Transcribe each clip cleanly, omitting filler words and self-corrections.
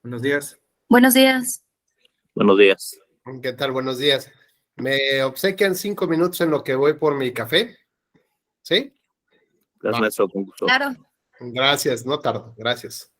Buenos días. Buenos días. Buenos días. ¿Qué tal? Buenos días. Me obsequian 5 minutos en lo que voy por mi café. ¿Sí? Gracias, maestro, con gusto. Claro. Gracias, no tardo. Gracias.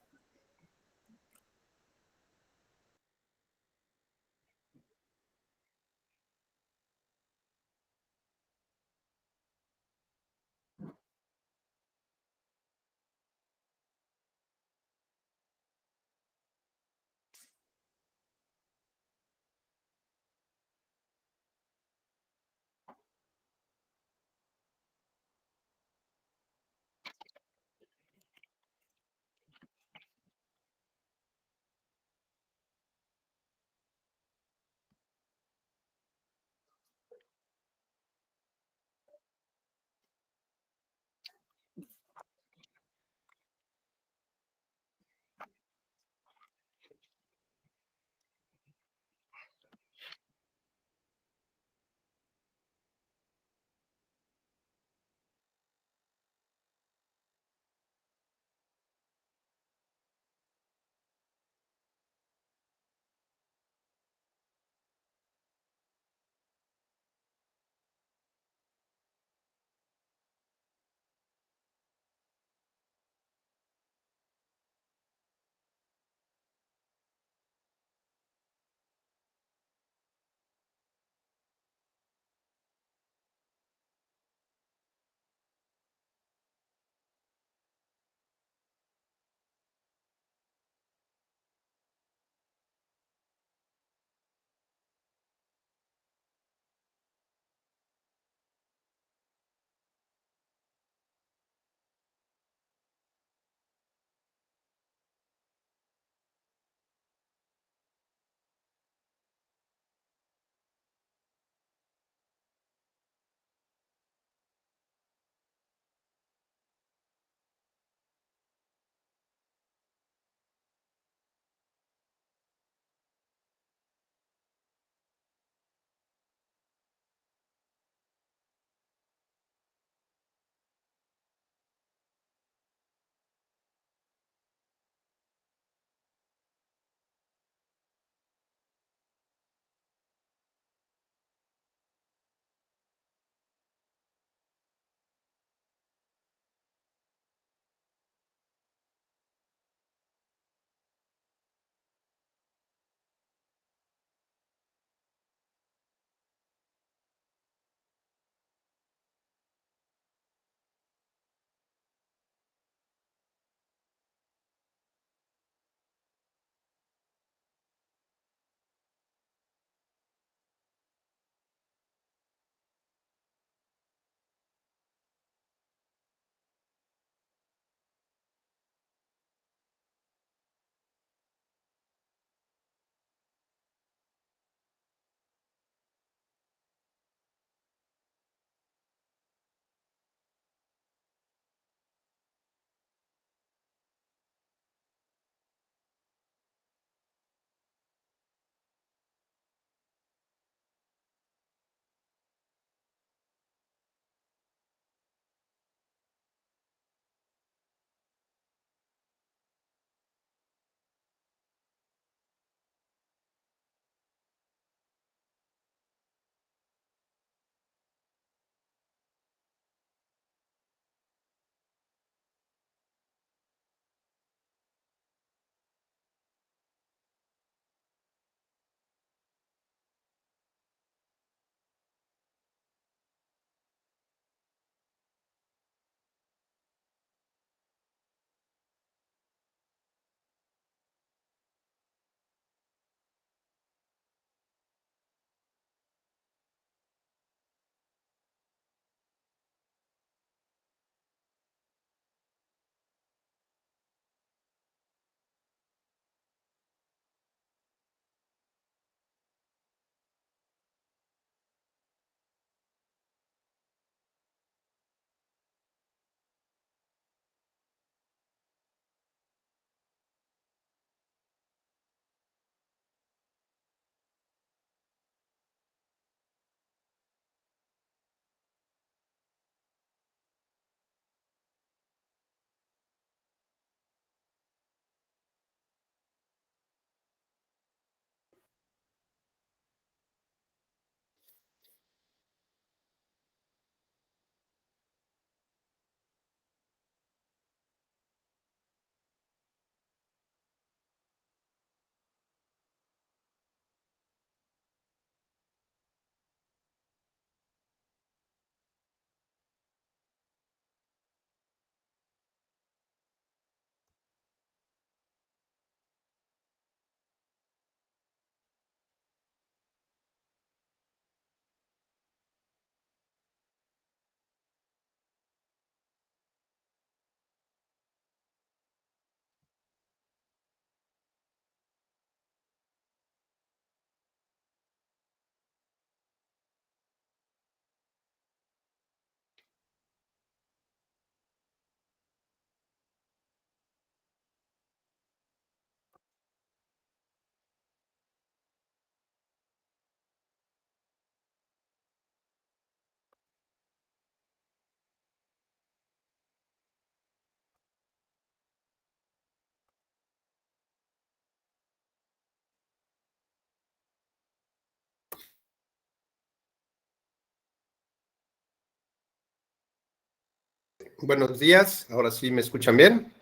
Buenos días, ahora sí me escuchan bien.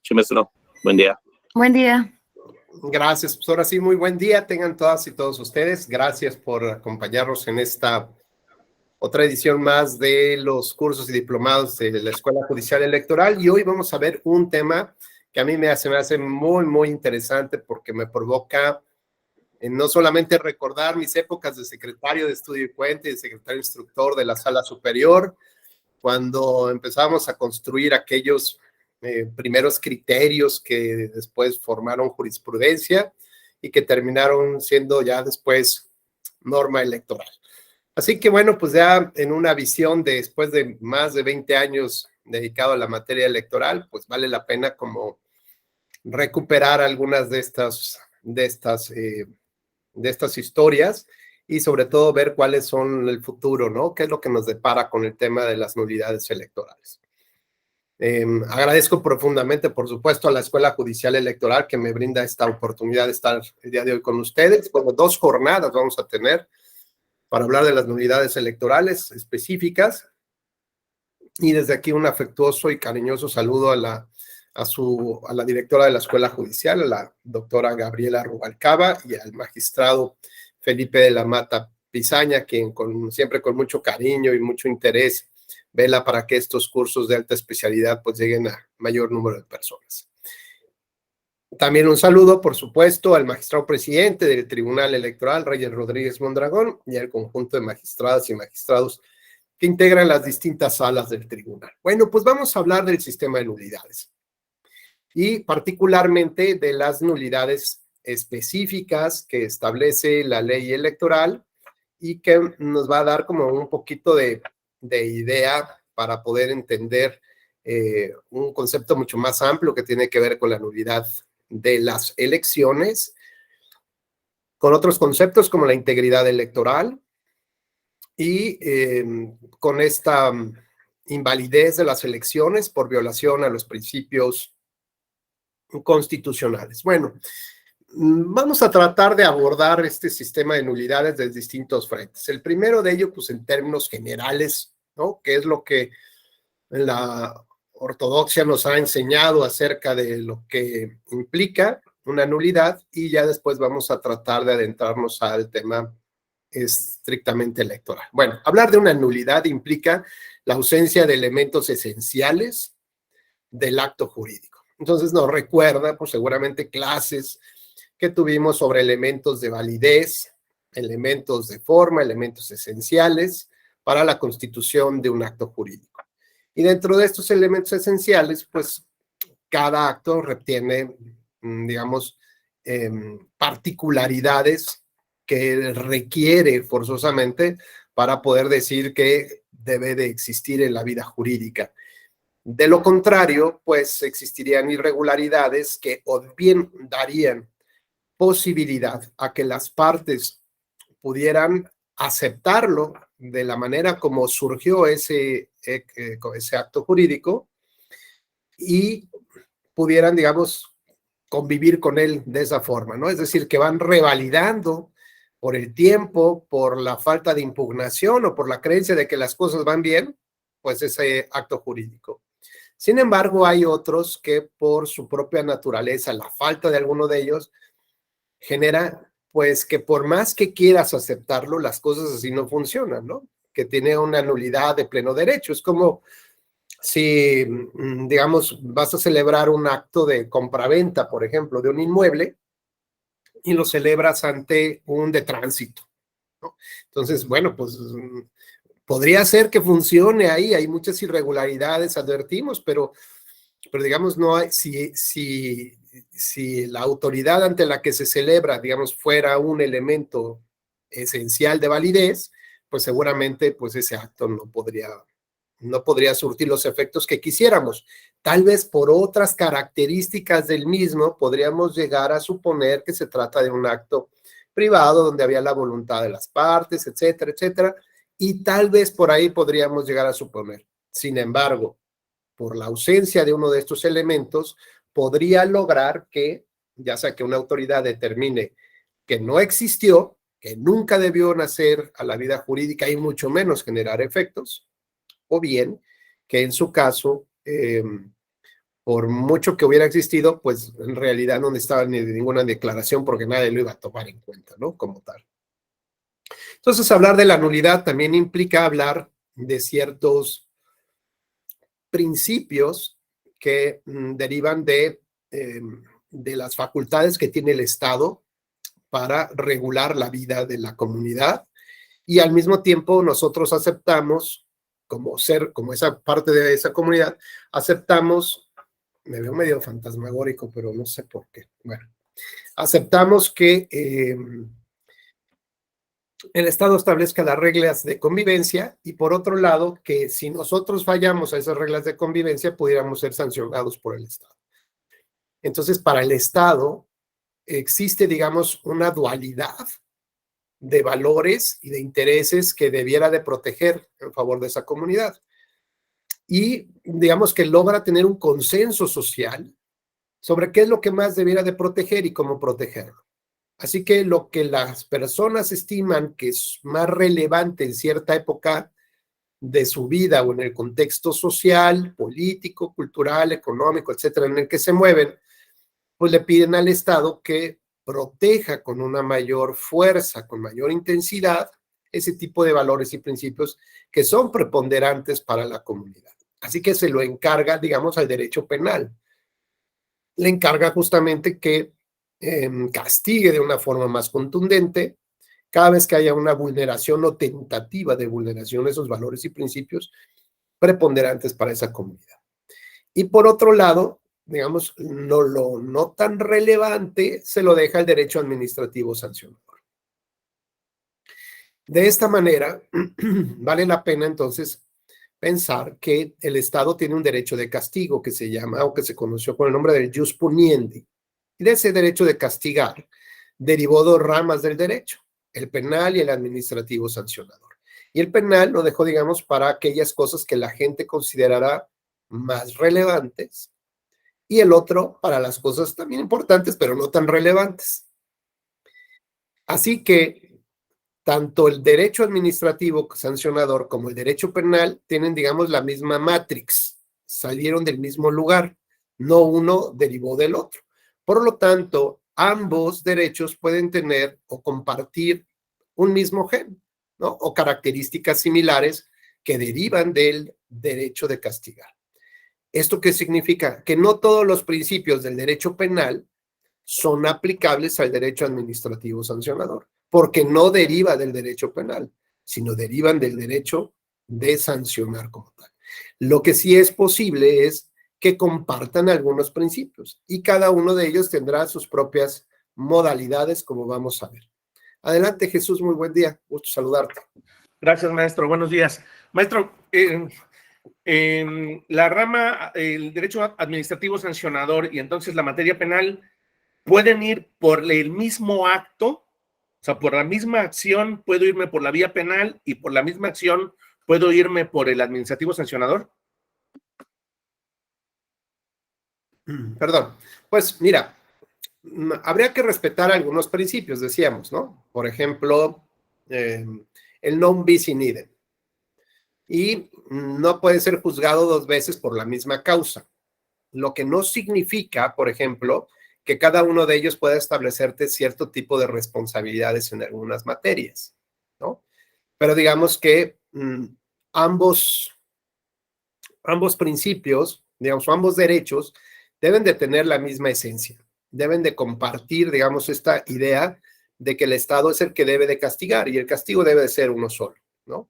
Sí, maestro. Buen día. Buen día. Gracias, pues ahora sí, muy buen día tengan todas y todos ustedes. Gracias por acompañarnos en esta otra edición más de los cursos y diplomados de la Escuela Judicial Electoral. Y hoy vamos a ver un tema que a mí me hace muy, muy interesante porque me provoca no solamente recordar mis épocas de secretario de estudio y cuenta y de secretario instructor de la Sala Superior, cuando empezamos a construir aquellos primeros criterios que después formaron jurisprudencia y que terminaron siendo ya después norma electoral. Así que bueno, pues ya en una visión de después de más de 20 años dedicado a la materia electoral, pues vale la pena como recuperar algunas de estas historias y sobre todo ver cuáles son el futuro, ¿no? ¿Qué es lo que nos depara con el tema de las nulidades electorales? Agradezco profundamente, por supuesto, a la Escuela Judicial Electoral que me brinda esta oportunidad de estar el día de hoy con ustedes. Bueno, 2 jornadas vamos a tener para hablar de las nulidades electorales específicas. Y desde aquí un afectuoso y cariñoso saludo a la directora de la Escuela Judicial, a la doctora Gabriela Rubalcaba, y al magistrado Felipe de la Mata Pizaña, quien siempre con mucho cariño y mucho interés vela para que estos cursos de alta especialidad pues lleguen a mayor número de personas. También un saludo, por supuesto, al magistrado presidente del Tribunal Electoral, Reyes Rodríguez Mondragón, y al conjunto de magistradas y magistrados que integran las distintas salas del tribunal. Bueno, pues vamos a hablar del sistema de nulidades y particularmente de las nulidades específicas que establece la ley electoral y que nos va a dar como un poquito de idea para poder entender un concepto mucho más amplio que tiene que ver con la nulidad de las elecciones, con otros conceptos como la integridad electoral y con esta invalidez de las elecciones por violación a los principios constitucionales. Bueno, vamos a tratar de abordar este sistema de nulidades desde distintos frentes. El primero de ellos, pues en términos generales, ¿no? ¿Qué es lo que la ortodoxia nos ha enseñado acerca de lo que implica una nulidad? Y ya después vamos a tratar de adentrarnos al tema estrictamente electoral. Bueno, hablar de una nulidad implica la ausencia de elementos esenciales del acto jurídico. Entonces nos recuerda, pues seguramente clases que tuvimos sobre elementos de validez, elementos de forma, elementos esenciales para la constitución de un acto jurídico. Y dentro de estos elementos esenciales, pues cada acto retiene, digamos, particularidades que requiere forzosamente para poder decir que debe de existir en la vida jurídica. De lo contrario, pues existirían irregularidades que o bien darían posibilidad a que las partes pudieran aceptarlo de la manera como surgió ese acto jurídico y pudieran, digamos, convivir con él de esa forma, ¿no? Es decir, que van revalidando por el tiempo, por la falta de impugnación o por la creencia de que las cosas van bien, pues ese acto jurídico. Sin embargo, hay otros que por su propia naturaleza, la falta de alguno de ellos, genera pues que por más que quieras aceptarlo, las cosas así no funcionan, ¿no? Que tiene una nulidad de pleno derecho. Es como si, digamos, vas a celebrar un acto de compraventa, por ejemplo, de un inmueble y lo celebras ante un de tránsito, ¿no? Entonces, bueno, pues podría ser que funcione ahí, hay muchas irregularidades, advertimos, pero digamos, no hay, si la autoridad ante la que se celebra, digamos, fuera un elemento esencial de validez, pues seguramente pues ese acto no podría surtir los efectos que quisiéramos. Tal vez por otras características del mismo podríamos llegar a suponer que se trata de un acto privado donde había la voluntad de las partes, etcétera, etcétera, y tal vez por ahí podríamos llegar a suponer. Sin embargo, por la ausencia de uno de estos elementos, podría lograr que, ya sea que una autoridad determine que no existió, que nunca debió nacer a la vida jurídica y mucho menos generar efectos, o bien que en su caso, por mucho que hubiera existido, pues en realidad no necesitaba ni de ninguna declaración porque nadie lo iba a tomar en cuenta, ¿no? Como tal. Entonces, hablar de la nulidad también implica hablar de ciertos principios que derivan de las facultades que tiene el Estado para regular la vida de la comunidad, y al mismo tiempo nosotros aceptamos, como esa parte de esa comunidad, aceptamos, me veo medio fantasmagórico, pero no sé por qué, bueno, aceptamos que el Estado establezca las reglas de convivencia, y por otro lado, que si nosotros fallamos a esas reglas de convivencia, pudiéramos ser sancionados por el Estado. Entonces, para el Estado existe, digamos, una dualidad de valores y de intereses que debiera de proteger en favor de esa comunidad. Y digamos que logra tener un consenso social sobre qué es lo que más debiera de proteger y cómo protegerlo. Así que lo que las personas estiman que es más relevante en cierta época de su vida o en el contexto social, político, cultural, económico, etcétera, en el que se mueven, pues le piden al Estado que proteja con una mayor fuerza, con mayor intensidad, ese tipo de valores y principios que son preponderantes para la comunidad. Así que se lo encarga, digamos, al derecho penal. Le encarga justamente que castigue de una forma más contundente cada vez que haya una vulneración o tentativa de vulneración de esos valores y principios preponderantes para esa comunidad. Y por otro lado, digamos, lo no tan relevante se lo deja el derecho administrativo sancionador. De esta manera, vale la pena entonces pensar que el Estado tiene un derecho de castigo que se llama, o que se conoció con el nombre del jus puniendi. Y de ese derecho de castigar derivó dos ramas del derecho, el penal y el administrativo sancionador. Y el penal lo dejó, digamos, para aquellas cosas que la gente considerará más relevantes, y el otro para las cosas también importantes, pero no tan relevantes. Así que tanto el derecho administrativo sancionador como el derecho penal tienen, digamos, la misma matrix, salieron del mismo lugar, no uno derivó del otro. Por lo tanto, ambos derechos pueden tener o compartir un mismo gen, ¿no? O características similares que derivan del derecho de castigar. ¿Esto qué significa? Que no todos los principios del derecho penal son aplicables al derecho administrativo sancionador, porque no deriva del derecho penal, sino derivan del derecho de sancionar como tal. Lo que sí es posible es que compartan algunos principios, y cada uno de ellos tendrá sus propias modalidades, como vamos a ver. Adelante, Jesús, muy buen día, gusto saludarte. Gracias, maestro, buenos días. Maestro, la rama, el derecho administrativo sancionador y entonces la materia penal pueden ir por el mismo acto, o sea, por la misma acción puedo irme por la vía penal y por la misma acción puedo irme por el administrativo sancionador. Perdón, pues mira, habría que respetar algunos principios, decíamos, ¿no? Por ejemplo, el non bis in idem. Y no puede ser juzgado dos veces por la misma causa. Lo que no significa, por ejemplo, que cada uno de ellos pueda establecerte cierto tipo de responsabilidades en algunas materias, ¿no? Pero digamos que ambos principios, digamos, ambos derechos deben de tener la misma esencia, deben de compartir, digamos, esta idea de que el Estado es el que debe de castigar y el castigo debe de ser uno solo, ¿no?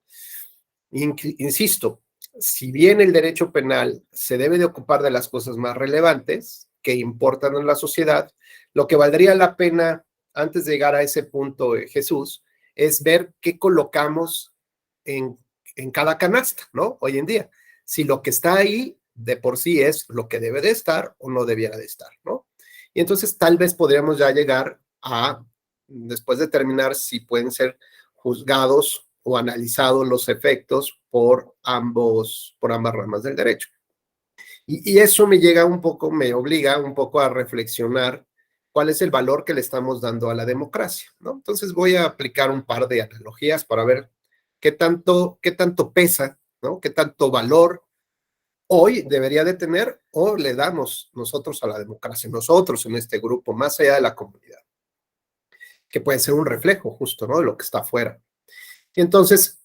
Insisto, si bien el derecho penal se debe de ocupar de las cosas más relevantes que importan en la sociedad, lo que valdría la pena antes de llegar a ese punto, Jesús, es ver qué colocamos en cada canasta, ¿no? Hoy en día, si lo que está ahí de por sí es lo que debe de estar o no debiera de estar, ¿no? Y entonces tal vez podríamos ya llegar a, después de terminar, si pueden ser juzgados o analizados los efectos por ambas ramas del derecho. Y eso me obliga un poco a reflexionar cuál es el valor que le estamos dando a la democracia, ¿no? Entonces voy a aplicar un par de analogías para ver qué tanto pesa ¿no? ¿Qué tanto valor hoy debería de tener o le damos nosotros a la democracia, nosotros en este grupo, más allá de la comunidad? Que puede ser un reflejo justo, ¿no? De lo que está afuera. Y entonces,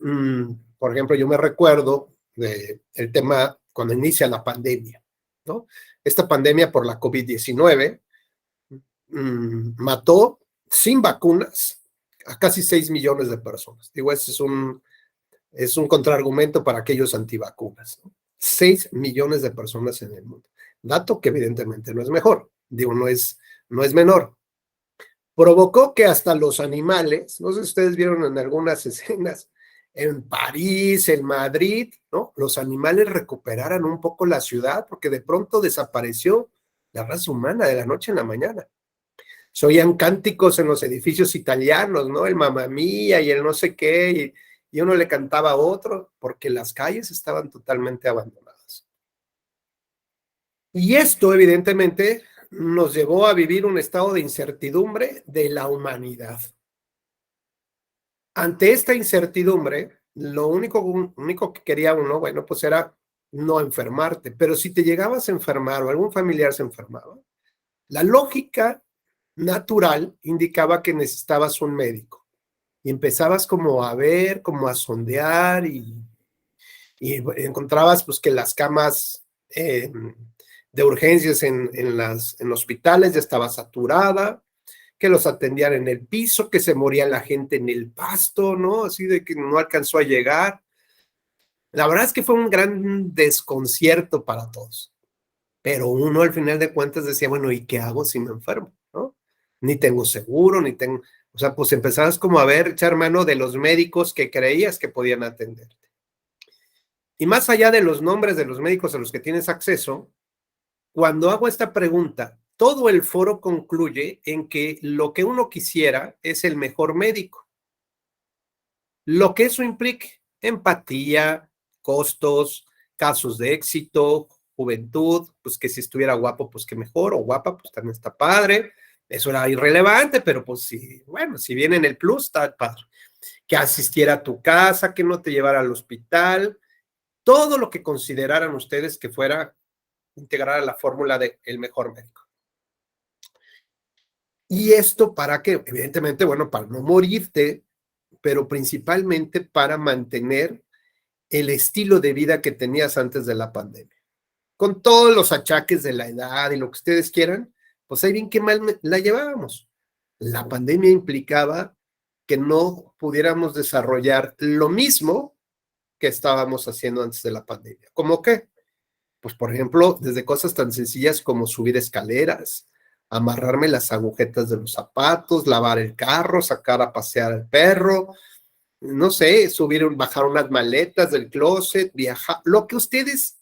por ejemplo, yo me recuerdo del tema cuando inicia la pandemia, ¿no? Esta pandemia por la COVID-19 mató sin vacunas a casi 6 millones de personas. Digo, ese es un contraargumento para aquellos antivacunas, ¿no? 6 millones de personas en el mundo. Dato que evidentemente no es mejor, digo, no es menor. Provocó que hasta los animales, no sé si ustedes vieron en algunas escenas, en París, en Madrid, ¿no? Los animales recuperaran un poco la ciudad porque de pronto desapareció la raza humana de la noche en la mañana. Se oían cánticos en los edificios italianos, ¿no? El mamá mía y el no sé qué, y uno le cantaba a otro porque las calles estaban totalmente abandonadas. Y esto, evidentemente, nos llevó a vivir un estado de incertidumbre de la humanidad. Ante esta incertidumbre, lo único que quería uno, bueno, pues era no enfermarte, pero si te llegabas a enfermar o algún familiar se enfermaba, la lógica natural indicaba que necesitabas un médico y empezabas como a ver, como a sondear y encontrabas pues que las camas de urgencias en hospitales ya estaba saturada, que los atendían en el piso, que se moría la gente en el pasto, ¿no? Así de que no alcanzó a llegar. La verdad es que fue un gran desconcierto para todos. Pero uno al final de cuentas decía, bueno, ¿y qué hago si me enfermo? ¿No? Ni tengo seguro, ni tengo... O sea, pues empezabas como a ver, echar mano de los médicos que creías que podían atenderte. Y más allá de los nombres de los médicos a los que tienes acceso, cuando hago esta pregunta, todo el foro concluye en que lo que uno quisiera es el mejor médico. Lo que eso implique, empatía, costos, casos de éxito, juventud, pues que si estuviera guapo, pues que mejor, o guapa, pues también está padre. Eso era irrelevante, pero pues sí, bueno, si viene en el plus, está padre. Que asistiera a tu casa, que no te llevara al hospital, todo lo que consideraran ustedes que fuera integrar a la fórmula de el mejor médico. ¿Y esto para qué? Evidentemente, bueno, para no morirte, pero principalmente para mantener el estilo de vida que tenías antes de la pandemia. Con todos los achaques de la edad y lo que ustedes quieran, pues ahí bien que mal la llevábamos. La pandemia implicaba que no pudiéramos desarrollar lo mismo que estábamos haciendo antes de la pandemia. ¿Cómo qué? Pues, por ejemplo, desde cosas tan sencillas como subir escaleras, amarrarme las agujetas de los zapatos, lavar el carro, sacar a pasear al perro, no sé, bajar unas maletas del closet, viajar, lo que ustedes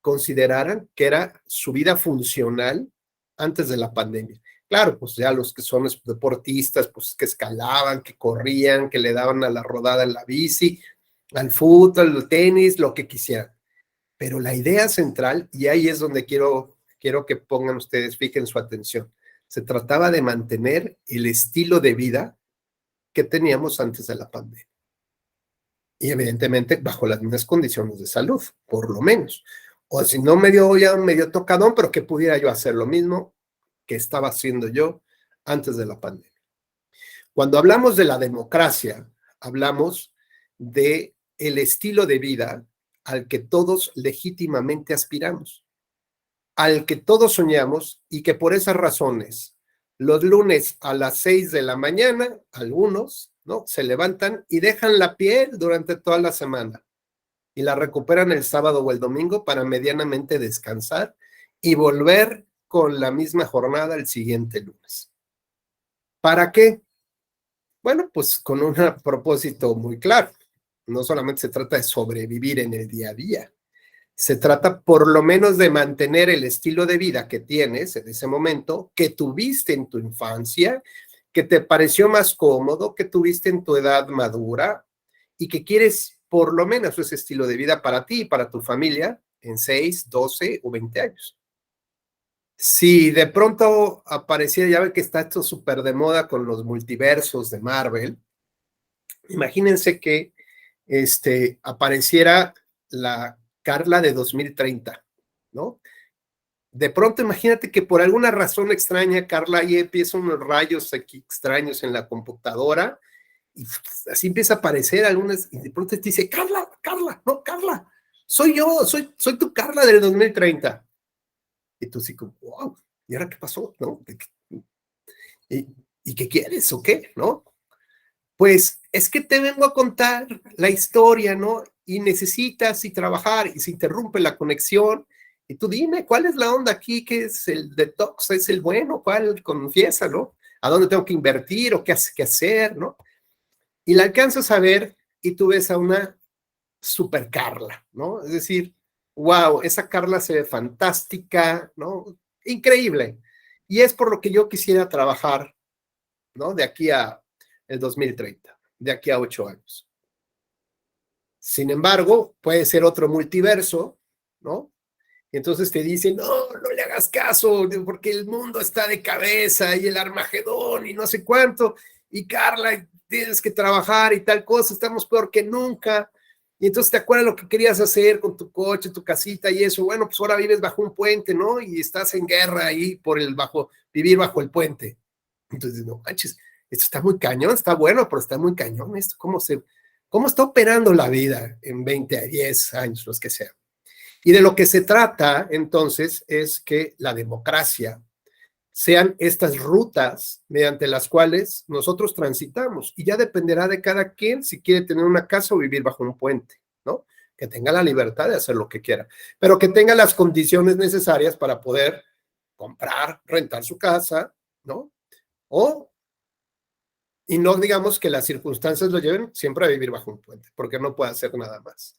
consideraran que era su vida funcional antes de la pandemia. Claro, pues ya los que son deportistas, pues que escalaban, que corrían, que le daban a la rodada en la bici, al fútbol, al tenis, lo que quisieran. Pero la idea central, y ahí es donde quiero que pongan ustedes, fijen su atención, se trataba de mantener el estilo de vida que teníamos antes de la pandemia. Y evidentemente bajo las mismas condiciones de salud, por lo menos. O si no medio tocadón, pero que pudiera yo hacer lo mismo que estaba haciendo yo antes de la pandemia. Cuando hablamos de la democracia, hablamos de el estilo de vida al que todos legítimamente aspiramos, al que todos soñamos y que por esas razones, los lunes a las 6 de la mañana, algunos, ¿no? Se levantan y dejan la piel durante toda la semana y la recuperan el sábado o el domingo para medianamente descansar y volver con la misma jornada el siguiente lunes. ¿Para qué? Bueno, pues con un propósito muy claro. No solamente se trata de sobrevivir en el día a día, se trata por lo menos de mantener el estilo de vida que tienes en ese momento, que tuviste en tu infancia, que te pareció más cómodo, que tuviste en tu edad madura y que quieres por lo menos ese estilo de vida para ti y para tu familia en 6, 12 o 20 años. Si de pronto apareciera, ya ve que está esto súper de moda con los multiversos de Marvel, imagínense que apareciera la Carla de 2030, ¿no? De pronto imagínate que por alguna razón extraña, Carla, ahí empiezan unos rayos aquí extraños en la computadora y así empieza a aparecer algunas y de pronto te dice, Carla, no, Carla, soy yo, soy tu Carla del 2030. Y tú así como, wow, ¿y ahora qué pasó? ¿No? ¿Y qué quieres o qué? ¿No? Pues es que te vengo a contar la historia, ¿no? Y necesitas y trabajar y se interrumpe la conexión. Y tú dime, ¿cuál es la onda aquí? ¿Qué es el detox? ¿Es el bueno? ¿Cuál? Confiesa, ¿no? ¿A dónde tengo que invertir o qué hacer, ¿no? Y la alcanzas a ver y tú ves a una super Carla, ¿no? Es decir, wow, esa Carla se ve fantástica, ¿no? Increíble. Y es por lo que yo quisiera trabajar, ¿no? De aquí a el 2030, de aquí a 8 años. Sin embargo, puede ser otro multiverso, ¿no? Y entonces te dicen, no le hagas caso, porque el mundo está de cabeza y el Armagedón y no sé cuánto, y Carla, tienes que trabajar y tal cosa, estamos peor que nunca. Y entonces te acuerdas lo que querías hacer con tu coche, tu casita y eso. Bueno, pues ahora vives bajo un puente, ¿no? Y estás en guerra ahí por vivir bajo el puente. Entonces, no manches, esto está muy cañón, está bueno, pero está muy cañón. Esto, ¿cómo está operando la vida en 20 a 10 años, los que sean? Y de lo que se trata, entonces, es que la democracia sean estas rutas mediante las cuales nosotros transitamos. Y ya dependerá de cada quien si quiere tener una casa o vivir bajo un puente, ¿no? Que tenga la libertad de hacer lo que quiera, pero que tenga las condiciones necesarias para poder comprar, rentar su casa, ¿no? Y no digamos que las circunstancias lo lleven siempre a vivir bajo un puente, porque no puede hacer nada más.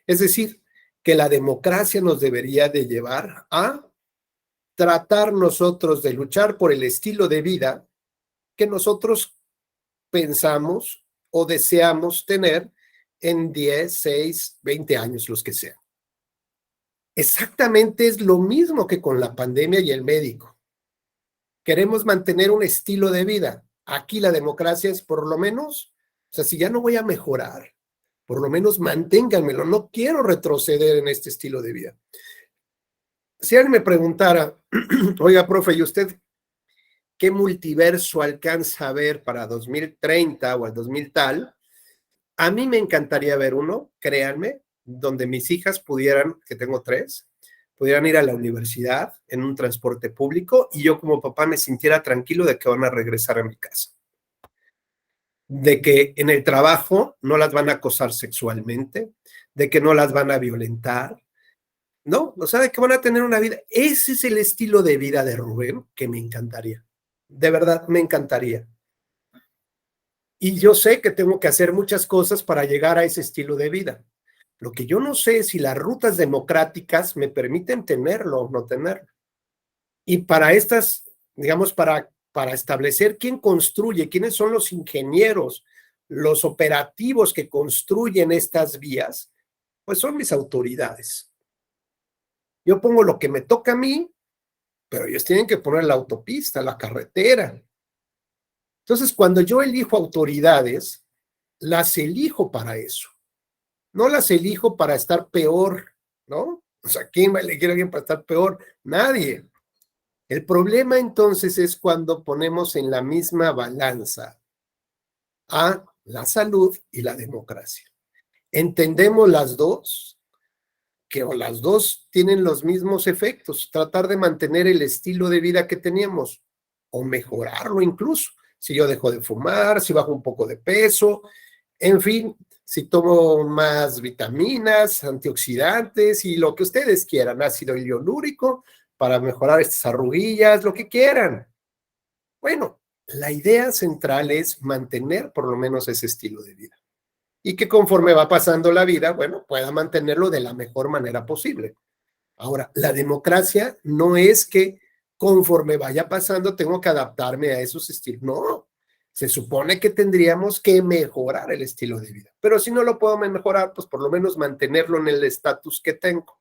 Es decir, que la democracia nos debería de llevar a tratar nosotros de luchar por el estilo de vida que nosotros pensamos o deseamos tener en 10, 6, 20 años, los que sean. Exactamente es lo mismo que con la pandemia y el médico. Queremos mantener un estilo de vida. Aquí la democracia es por lo menos, o sea, si ya no voy a mejorar, por lo menos manténganmelo. No quiero retroceder en este estilo de vida. Si alguien me preguntara, oiga, profe, ¿y usted qué multiverso alcanza a ver para 2030 o el 2000 tal? A mí me encantaría ver uno, créanme, donde mis hijas pudieran, que tengo 3, pudieran ir a la universidad en un transporte público y yo como papá me sintiera tranquilo de que van a regresar a mi casa. De que en el trabajo no las van a acosar sexualmente, de que no las van a violentar, ¿no? O sea, de que van a tener una vida. Ese es el estilo de vida de Rubén que me encantaría. De verdad, me encantaría. Y yo sé que tengo que hacer muchas cosas para llegar a ese estilo de vida. Lo que yo no sé es si las rutas democráticas me permiten tenerlo o no tenerlo. Y para estas, digamos, para establecer quién construye, quiénes son los ingenieros, los operativos que construyen estas vías, pues son mis autoridades. Yo pongo lo que me toca a mí, pero ellos tienen que poner la autopista, la carretera. Entonces, cuando yo elijo autoridades, las elijo para eso. No las elijo para estar peor, ¿no? O sea, ¿quién va a elegir a alguien para estar peor? Nadie. El problema entonces es cuando ponemos en la misma balanza a la salud y la democracia. Entendemos las dos, que o las dos tienen los mismos efectos, tratar de mantener el estilo de vida que teníamos o mejorarlo incluso. Si yo dejo de fumar, si bajo un poco de peso, en fin, si tomo más vitaminas, antioxidantes y lo que ustedes quieran, ácido hialurónico para mejorar estas arruguillas, lo que quieran. Bueno, la idea central es mantener por lo menos ese estilo de vida. Y que conforme va pasando la vida, bueno, pueda mantenerlo de la mejor manera posible. Ahora, la democracia no es que conforme vaya pasando tengo que adaptarme a esos estilos. No, se supone que tendríamos que mejorar el estilo de vida. Pero si no lo puedo mejorar, pues por lo menos mantenerlo en el estatus que tengo,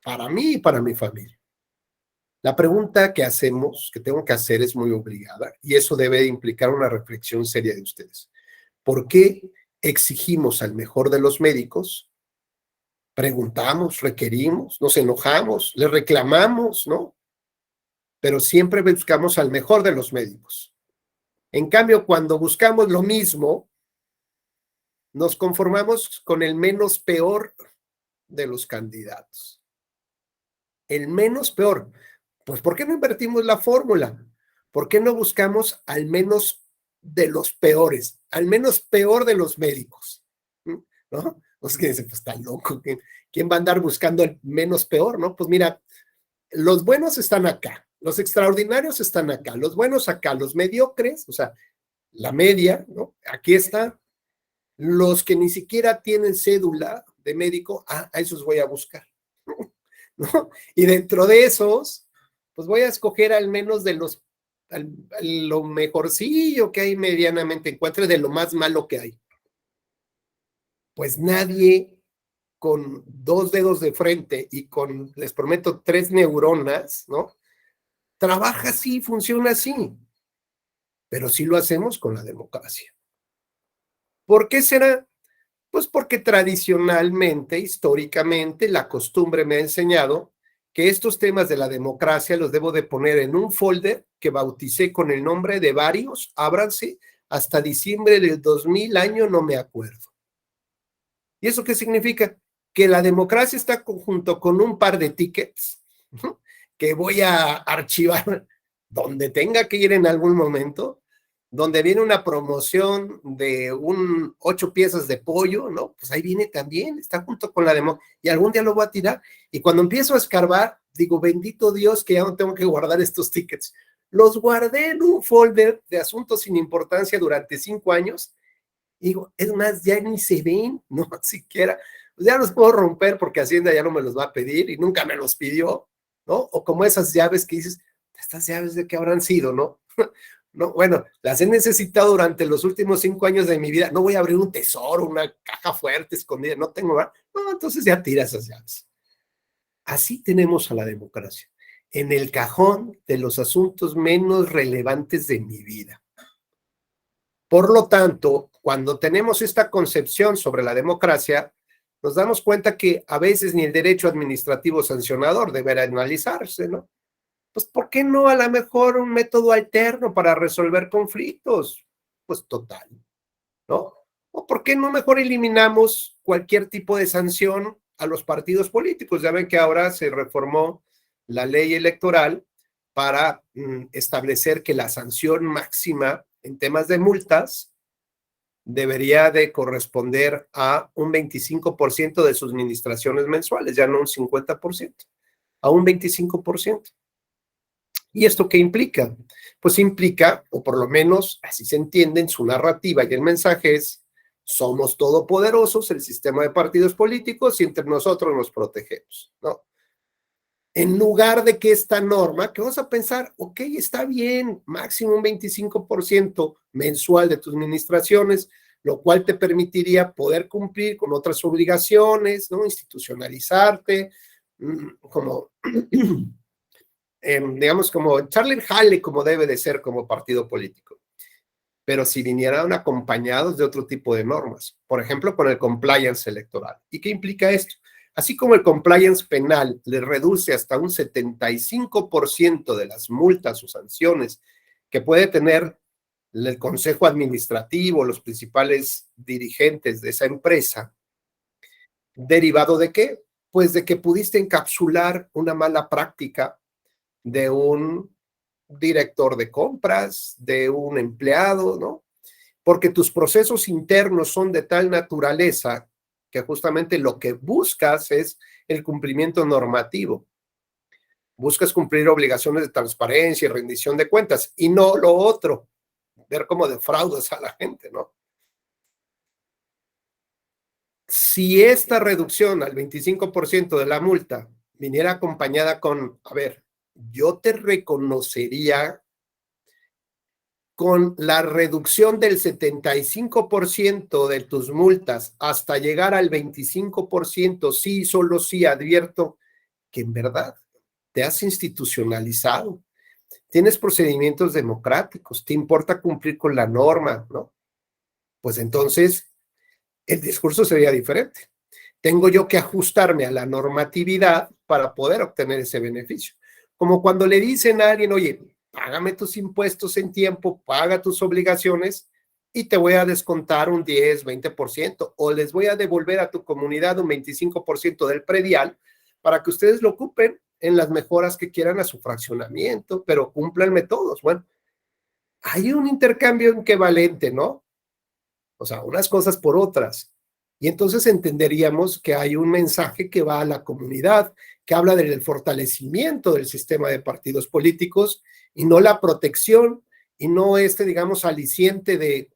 para mí y para mi familia. La pregunta que tengo que hacer es muy obligada y eso debe implicar una reflexión seria de ustedes. ¿Por qué exigimos al mejor de los médicos, preguntamos, requerimos, nos enojamos, le reclamamos, ¿no? Pero siempre buscamos al mejor de los médicos. En cambio, cuando buscamos lo mismo, nos conformamos con el menos peor de los candidatos. El menos peor. Pues, ¿por qué no invertimos la fórmula? ¿Por qué no buscamos al menos de los peores, al menos peor de los médicos? ¿No? Pues que dice, pues está loco, ¿quién va a andar buscando el menos peor, no? Pues mira, los buenos están acá, los extraordinarios están acá, los buenos acá, los mediocres, o sea, la media, ¿no? Aquí está. Los que ni siquiera tienen cédula de médico, a esos voy a buscar, ¿no? Y dentro de esos, pues voy a escoger al menos de los, lo mejorcillo que hay medianamente encuentre, de lo más malo que hay. Pues nadie con 2 dedos de frente y con, les prometo, 3 neuronas, ¿no? Trabaja así, funciona así. Pero sí lo hacemos con la democracia. ¿Por qué será? Pues porque tradicionalmente, históricamente, la costumbre me ha enseñado que estos temas de la democracia los debo de poner en un folder que bauticé con el nombre de varios, ábranse, hasta diciembre del 2000 año, no me acuerdo. ¿Y eso qué significa? Que la democracia está junto con un par de tickets, ¿no?, que voy a archivar donde tenga que ir en algún momento, donde viene una promoción de 8 piezas de pollo, ¿no? Pues ahí viene también, está junto con la democracia, y algún día lo voy a tirar, y cuando empiezo a escarbar, digo, bendito Dios que ya no tengo que guardar estos tickets. Los guardé en un folder de asuntos sin importancia durante 5 años, y digo, es más, ya ni se ven, no siquiera, pues ya los puedo romper porque Hacienda ya no me los va a pedir, y nunca me los pidió, ¿no? O como esas llaves que dices, estas llaves de qué habrán sido, ¿no? No, bueno, las he necesitado durante los últimos 5 años de mi vida. No voy a abrir un tesoro, una caja fuerte escondida, no tengo, ¿verdad? No, entonces ya tira esas llaves. Así tenemos a la democracia, en el cajón de los asuntos menos relevantes de mi vida. Por lo tanto, cuando tenemos esta concepción sobre la democracia, nos damos cuenta que a veces ni el derecho administrativo sancionador deberá analizarse, ¿no? Pues, ¿por qué no a lo mejor un método alterno para resolver conflictos? Pues total, ¿no? ¿O por qué no mejor eliminamos cualquier tipo de sanción a los partidos políticos? Ya ven que ahora se reformó la ley electoral para establecer que la sanción máxima en temas de multas debería de corresponder a un 25% de sus administraciones mensuales, ya no un 50%, a un 25%. ¿Y esto qué implica? Pues implica, o por lo menos así se entiende en su narrativa y el mensaje es, somos todopoderosos, el sistema de partidos políticos, y entre nosotros nos protegemos, ¿no? En lugar de que esta norma, que vamos a pensar, ok, está bien, máximo un 25% mensual de tus administraciones, lo cual te permitiría poder cumplir con otras obligaciones, ¿no? Institucionalizarte, como... digamos, como echarle el jale como debe de ser como partido político. Pero si vinieran acompañados de otro tipo de normas, por ejemplo, con el compliance electoral. ¿Y qué implica esto? Así como el compliance penal le reduce hasta un 75% de las multas o sanciones que puede tener el consejo administrativo, los principales dirigentes de esa empresa, ¿derivado de qué? Pues de que pudiste encapsular una mala práctica de un director de compras, de un empleado, ¿no? Porque tus procesos internos son de tal naturaleza que justamente lo que buscas es el cumplimiento normativo. Buscas cumplir obligaciones de transparencia y rendición de cuentas, y no lo otro, ver cómo defraudas a la gente, ¿no? Si esta reducción al 25% de la multa viniera acompañada con, a ver, yo te reconocería con la reducción del 75% de tus multas hasta llegar al 25%, sí, solo sí advierto que en verdad te has institucionalizado, tienes procedimientos democráticos, te importa cumplir con la norma, ¿no? Pues entonces el discurso sería diferente. Tengo yo que ajustarme a la normatividad para poder obtener ese beneficio. Como cuando le dicen a alguien, oye, págame tus impuestos en tiempo, paga tus obligaciones y te voy a descontar un 10, 20% o les voy a devolver a tu comunidad un 25% del predial para que ustedes lo ocupen en las mejoras que quieran a su fraccionamiento, pero cúmplanme todos. Bueno, hay un intercambio equivalente, ¿no? O sea, unas cosas por otras. Y entonces entenderíamos que hay un mensaje que va a la comunidad, que habla del fortalecimiento del sistema de partidos políticos y no la protección y no digamos, aliciente de,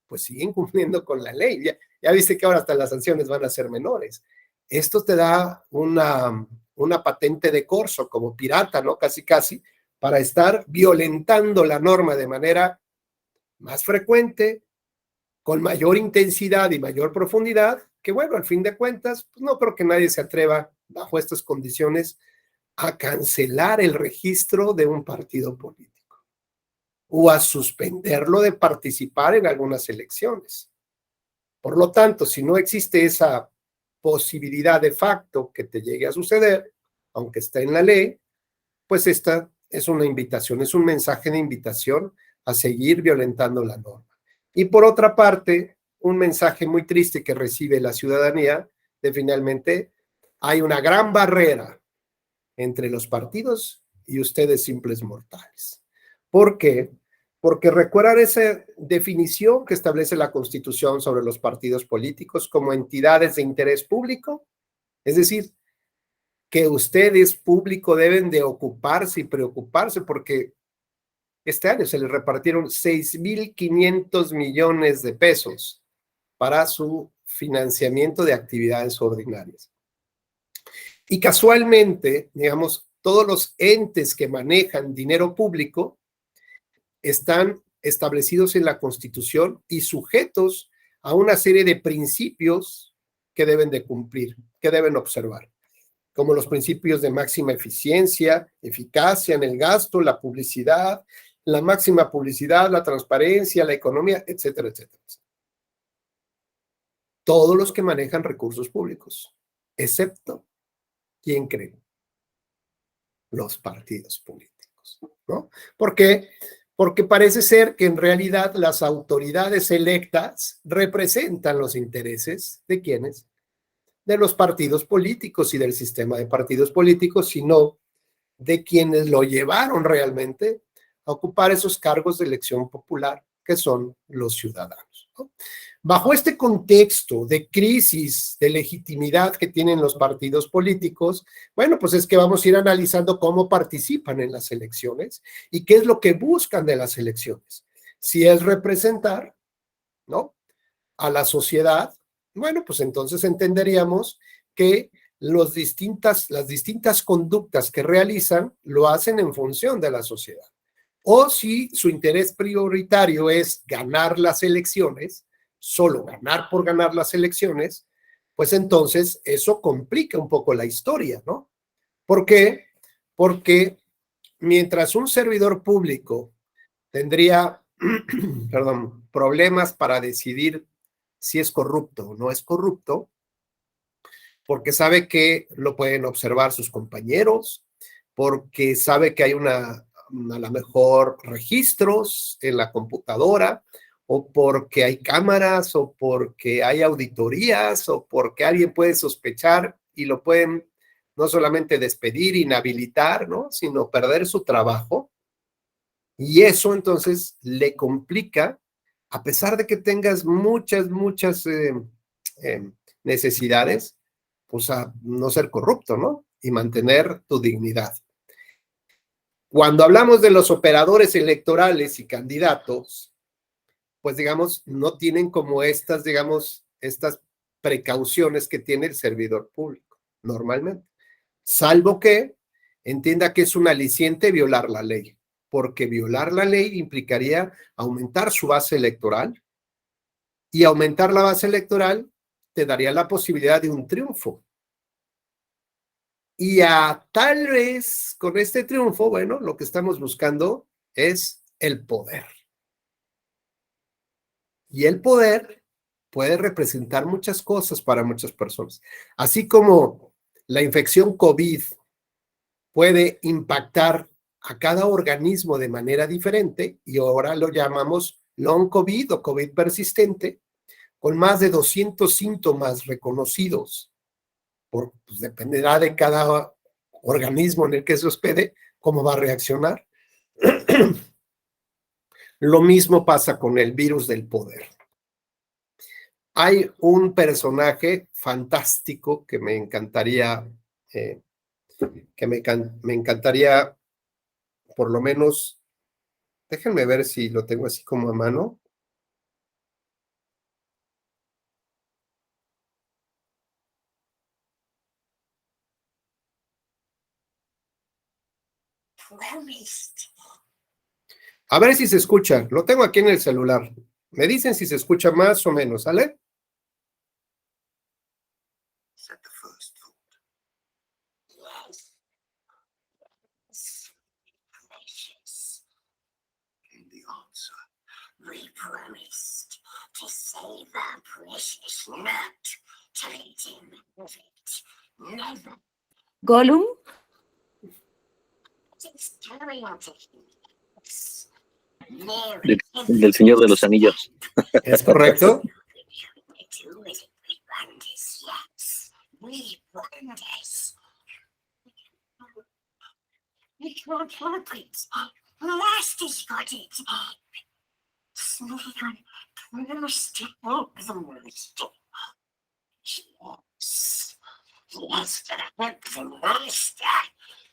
pues siguen cumpliendo con la ley. Ya viste que ahora hasta las sanciones van a ser menores. Esto te da una patente de corso como pirata, ¿no? Casi, casi, para estar violentando la norma de manera más frecuente, con mayor intensidad y mayor profundidad, que bueno, al fin de cuentas, pues no creo que nadie se atreva bajo estas condiciones a cancelar el registro de un partido político o a suspenderlo de participar en algunas elecciones. Por lo tanto, si no existe esa posibilidad de facto que te llegue a suceder, aunque está en la ley, pues esta es una invitación, es un mensaje de invitación a seguir violentando la norma. Y por otra parte, un mensaje muy triste que recibe la ciudadanía de finalmente hay una gran barrera entre los partidos y ustedes simples mortales. ¿Por qué? Porque recuerdan esa definición que establece la Constitución sobre los partidos políticos como entidades de interés público, es decir, que ustedes público deben de ocuparse y preocuparse porque este año se les repartieron 6,500 millones de pesos para su financiamiento de actividades ordinarias. Y casualmente, digamos, todos los entes que manejan dinero público están establecidos en la Constitución y sujetos a una serie de principios que deben de cumplir, que deben observar, como los principios de máxima eficiencia, eficacia en el gasto, la publicidad, la máxima publicidad, la transparencia, la economía, etcétera, etcétera. Todos los que manejan recursos públicos, excepto, ¿quién cree? Los partidos políticos, ¿no? ¿Por qué? Porque parece ser que en realidad las autoridades electas representan los intereses de ¿quiénes? De los partidos políticos y del sistema de partidos políticos, sino de quienes lo llevaron realmente a ocupar esos cargos de elección popular, que son los ciudadanos, ¿no? Bajo este contexto de crisis de legitimidad que tienen los partidos políticos, bueno, pues es que vamos a ir analizando cómo participan en las elecciones y qué es lo que buscan de las elecciones. Si es representar, ¿no?, a la sociedad, bueno, pues entonces entenderíamos que las distintas conductas que realizan lo hacen en función de la sociedad. O si su interés prioritario es ganar las elecciones, solo ganar por ganar las elecciones, pues entonces eso complica un poco la historia, ¿no? ¿Por qué? Porque mientras un servidor público tendría, perdón, problemas para decidir si es corrupto o no es corrupto, porque sabe que lo pueden observar sus compañeros, porque sabe que hay a lo mejor registros en la computadora, o porque hay cámaras, o porque hay auditorías, o porque alguien puede sospechar y lo pueden no solamente despedir, inhabilitar, ¿no?, sino perder su trabajo. Y eso entonces le complica, a pesar de que tengas muchas necesidades, pues a no ser corrupto, ¿no? Y mantener tu dignidad. Cuando hablamos de los operadores electorales y candidatos, pues digamos, no tienen como estas precauciones que tiene el servidor público, normalmente. Salvo que entienda que es un aliciente violar la ley, porque violar la ley implicaría aumentar su base electoral y aumentar la base electoral te daría la posibilidad de un triunfo. Y tal vez con este triunfo, bueno, lo que estamos buscando es el poder. Y el poder puede representar muchas cosas para muchas personas. Así como la infección COVID puede impactar a cada organismo de manera diferente, y ahora lo llamamos long COVID o COVID persistente, con más de 200 síntomas reconocidos, pues dependerá de cada organismo en el que se hospede, cómo va a reaccionar. Lo mismo pasa con el virus del poder. Hay un personaje fantástico que me encantaría, me encantaría, por lo menos, déjenme ver si lo tengo así como a mano. A ver si se escucha. Lo tengo aquí en el celular. Me dicen si se escucha más o menos, ¿sale? We promised to save our precious nut, taking it. Never. Gollum, Just carry on to Del Señor de los Anillos. ¿Es correcto? We can't help it. Master's got it. Smeagol promised to help the master. Yes. He has to help the master.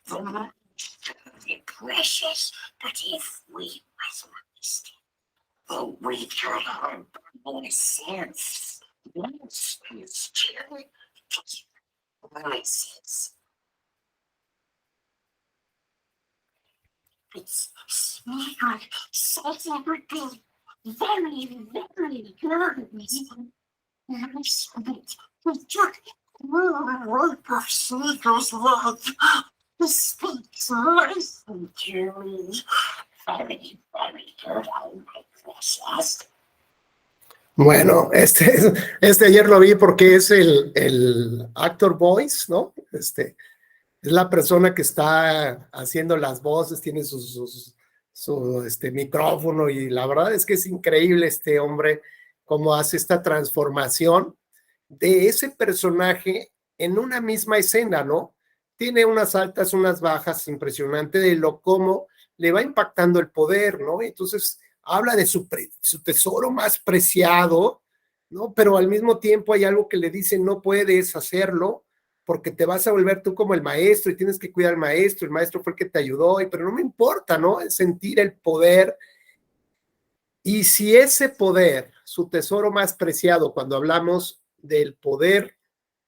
The master will be precious, but if we was master, then we can help ourselves. Yes, it's true. Promises. It's Smeagol said it would be very, very good. Nice bit. We took one rope of Smeagol's leg. He speaks nicely to me. Very, very good, oh my precious. Bueno, este ayer lo vi porque es el actor voice, ¿no? Es la persona que está haciendo las voces, tiene su micrófono, y la verdad es que es increíble este hombre cómo hace esta transformación de ese personaje en una misma escena, ¿no? Tiene unas altas, unas bajas, impresionante de cómo le va impactando el poder, ¿no? Entonces habla de su tesoro más preciado, ¿no? Pero al mismo tiempo hay algo que le dice: no puedes hacerlo porque te vas a volver tú como el maestro y tienes que cuidar al maestro. El maestro fue el que te ayudó, pero no me importa, ¿no? Sentir el poder. Y si ese poder, su tesoro más preciado, cuando hablamos del poder,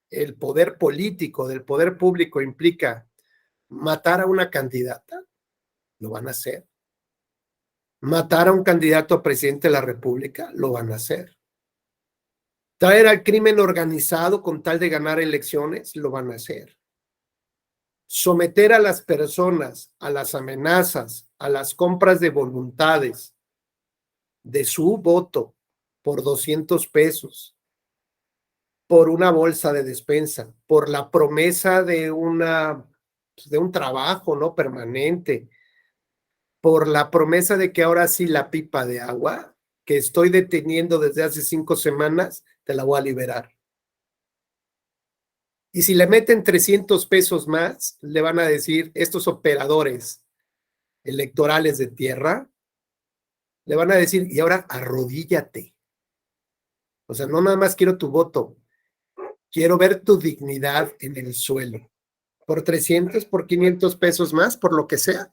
el poder político, del poder público, implica matar a una candidata, lo van a hacer. Matar a un candidato a presidente de la República, lo van a hacer. Traer al crimen organizado con tal de ganar elecciones, lo van a hacer. Someter a las personas a las amenazas, a las compras de voluntades de su voto por 200 pesos, por una bolsa de despensa, por la promesa de un trabajo no permanente, por la promesa de que ahora sí la pipa de agua que estoy deteniendo desde hace 5 semanas, te la voy a liberar. Y si le meten 300 pesos más, le van a decir estos operadores electorales de tierra, le van a decir: y ahora arrodíllate. O sea, no nada más quiero tu voto, quiero ver tu dignidad en el suelo. Por 300, por 500 pesos más, por lo que sea.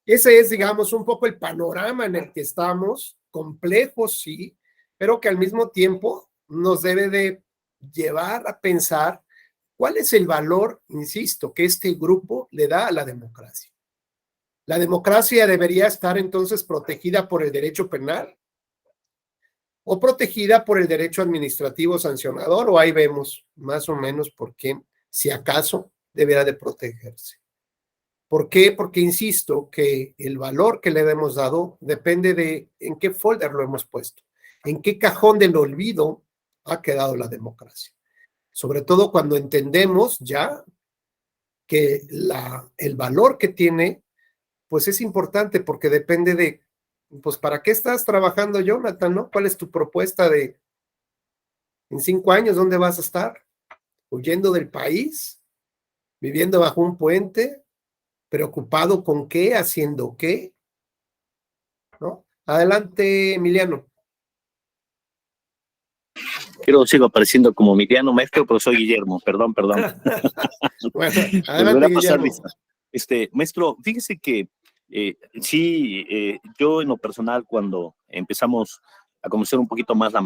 Ese es, digamos, un poco el panorama en el que estamos, complejo, sí, pero que al mismo tiempo nos debe de llevar a pensar cuál es el valor, insisto, que este grupo le da a la democracia. ¿La democracia debería estar entonces protegida por el derecho penal o protegida por el derecho administrativo sancionador? O ahí vemos más o menos por qué, si acaso, debería de protegerse. ¿Por qué? Porque insisto que el valor que le hemos dado depende de en qué folder lo hemos puesto. ¿En qué cajón del olvido ha quedado la democracia? Sobre todo cuando entendemos ya que el valor que tiene, pues es importante porque depende de, pues, ¿para qué estás trabajando, Jonathan, no? ¿Cuál es tu propuesta de, en 5 años, dónde vas a estar? ¿Huyendo del país? ¿Viviendo bajo un puente? ¿Preocupado con qué? ¿Haciendo qué? ¿No? Adelante, Emiliano. Quiero sigo apareciendo como Emiliano Maestro, pero soy Guillermo, perdón. Bueno, Volverá adelante, a pasar, Guillermo. maestro, fíjese que yo en lo personal, cuando empezamos a conocer un poquito más la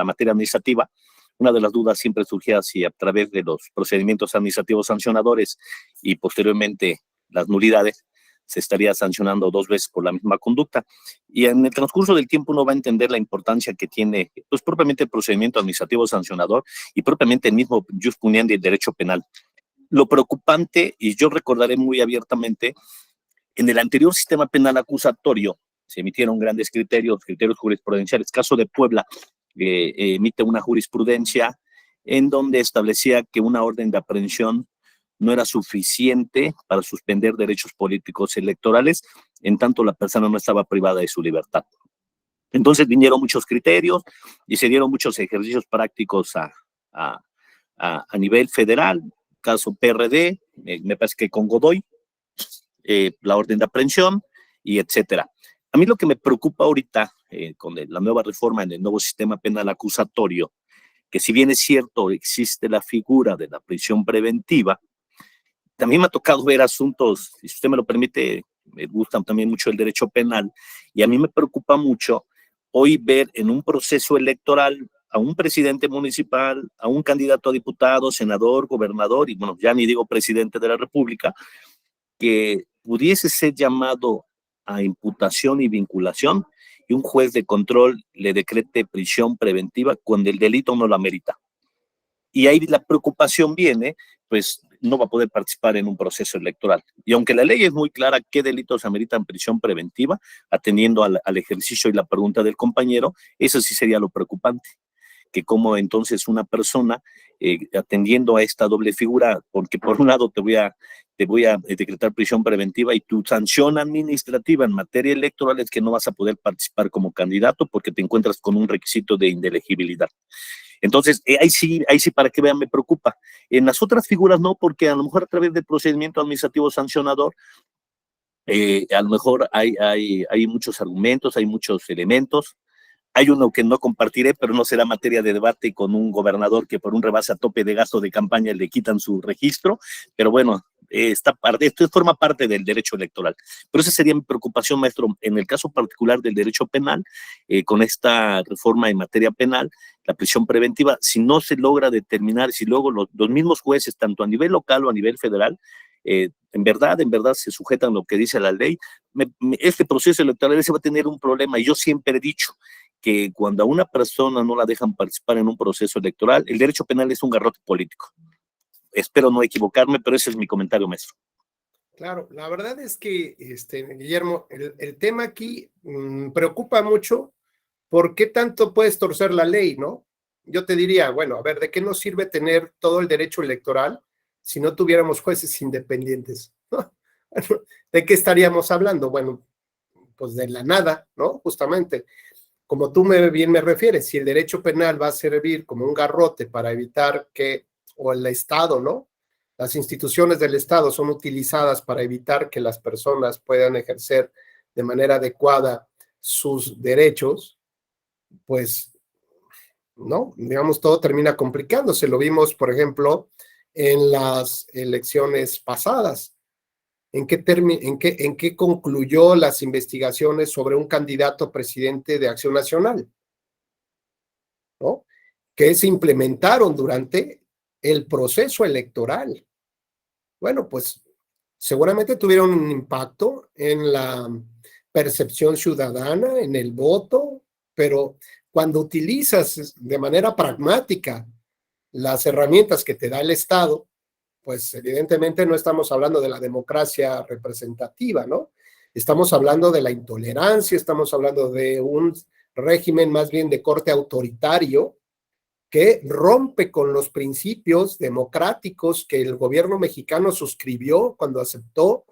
materia administrativa, una de las dudas siempre surgía si a través de los procedimientos administrativos sancionadores y posteriormente las nulidades se estaría sancionando 2 veces por la misma conducta. Y en el transcurso del tiempo uno va a entender la importancia que tiene, pues propiamente el procedimiento administrativo sancionador y propiamente el mismo jus puniendi del derecho penal. Lo preocupante, y yo recordaré muy abiertamente, en el anterior sistema penal acusatorio se emitieron grandes criterios jurisprudenciales. Caso de Puebla, emite una jurisprudencia en donde establecía que una orden de aprehensión no era suficiente para suspender derechos políticos electorales, en tanto la persona no estaba privada de su libertad. Entonces vinieron muchos criterios y se dieron muchos ejercicios prácticos a nivel federal, caso PRD, me parece que con Godoy, la orden de aprehensión y etcétera. A mí lo que me preocupa ahorita con la nueva reforma en el nuevo sistema penal acusatorio, que si bien es cierto existe la figura de la prisión preventiva, también me ha tocado ver asuntos, y si usted me lo permite, me gusta también mucho el derecho penal, y a mí me preocupa mucho hoy ver en un proceso electoral a un presidente municipal, a un candidato a diputado, senador, gobernador, y bueno, ya ni digo presidente de la República, que pudiese ser llamado a imputación y vinculación y un juez de control le decrete prisión preventiva cuando el delito no la merita. Y ahí la preocupación viene, pues no va a poder participar en un proceso electoral. Y aunque la ley es muy clara qué delitos ameritan prisión preventiva, atendiendo al ejercicio y la pregunta del compañero, eso sí sería lo preocupante, que como entonces una persona atendiendo a esta doble figura, porque por un lado te voy a decretar prisión preventiva y tu sanción administrativa en materia electoral es que no vas a poder participar como candidato porque te encuentras con un requisito de inelegibilidad. Entonces, ahí sí, para que vean, me preocupa. En las otras figuras no, porque a lo mejor a través del procedimiento administrativo sancionador, a lo mejor hay muchos argumentos, hay muchos elementos. Hay uno que no compartiré, pero no será materia de debate con un gobernador que por un rebase a tope de gasto de campaña le quitan su registro, pero bueno, esto forma parte del derecho electoral. Pero esa sería mi preocupación, maestro, en el caso particular del derecho penal, con esta reforma en materia penal, la prisión preventiva, si no se logra determinar, si luego los mismos jueces, tanto a nivel local o a nivel federal, en verdad se sujetan a lo que dice la ley, este proceso electoral se va a tener un problema. Y yo siempre he dicho que cuando a una persona no la dejan participar en un proceso electoral, el derecho penal es un garrote político. Espero no equivocarme, pero ese es mi comentario, maestro. Claro, la verdad es que, Guillermo, el tema aquí preocupa mucho. ¿Por qué tanto puedes torcer la ley, no? Yo te diría, bueno, a ver, ¿de qué nos sirve tener todo el derecho electoral si no tuviéramos jueces independientes? ¿De qué estaríamos hablando? Bueno, pues de la nada, ¿no? Justamente. Como tú bien me refieres, si el derecho penal va a servir como un garrote para evitar que, o el Estado, ¿no? Las instituciones del Estado son utilizadas para evitar que las personas puedan ejercer de manera adecuada sus derechos, pues, ¿no? Digamos, todo termina complicándose. Lo vimos, por ejemplo, en las elecciones pasadas. ¿En qué concluyó las investigaciones sobre un candidato presidente de Acción Nacional? ¿No? Que se implementaron durante el proceso electoral. Bueno, pues seguramente tuvieron un impacto en la percepción ciudadana, en el voto, pero cuando utilizas de manera pragmática las herramientas que te da el Estado, pues evidentemente no estamos hablando de la democracia representativa, ¿no? Estamos hablando de la intolerancia, estamos hablando de un régimen más bien de corte autoritario, que rompe con los principios democráticos que el gobierno mexicano suscribió cuando aceptó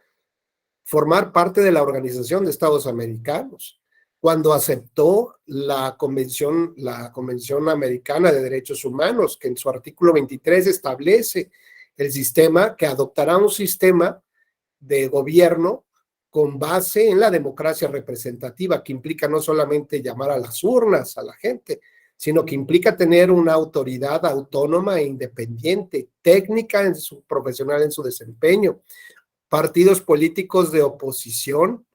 formar parte de la Organización de Estados Americanos, cuando aceptó la Convención Americana de Derechos Humanos, que en su artículo 23 establece el sistema, que adoptará un sistema de gobierno con base en la democracia representativa, que implica no solamente llamar a las urnas a la gente, sino que implica tener una autoridad autónoma e independiente, técnica, profesional en su desempeño, partidos políticos de oposición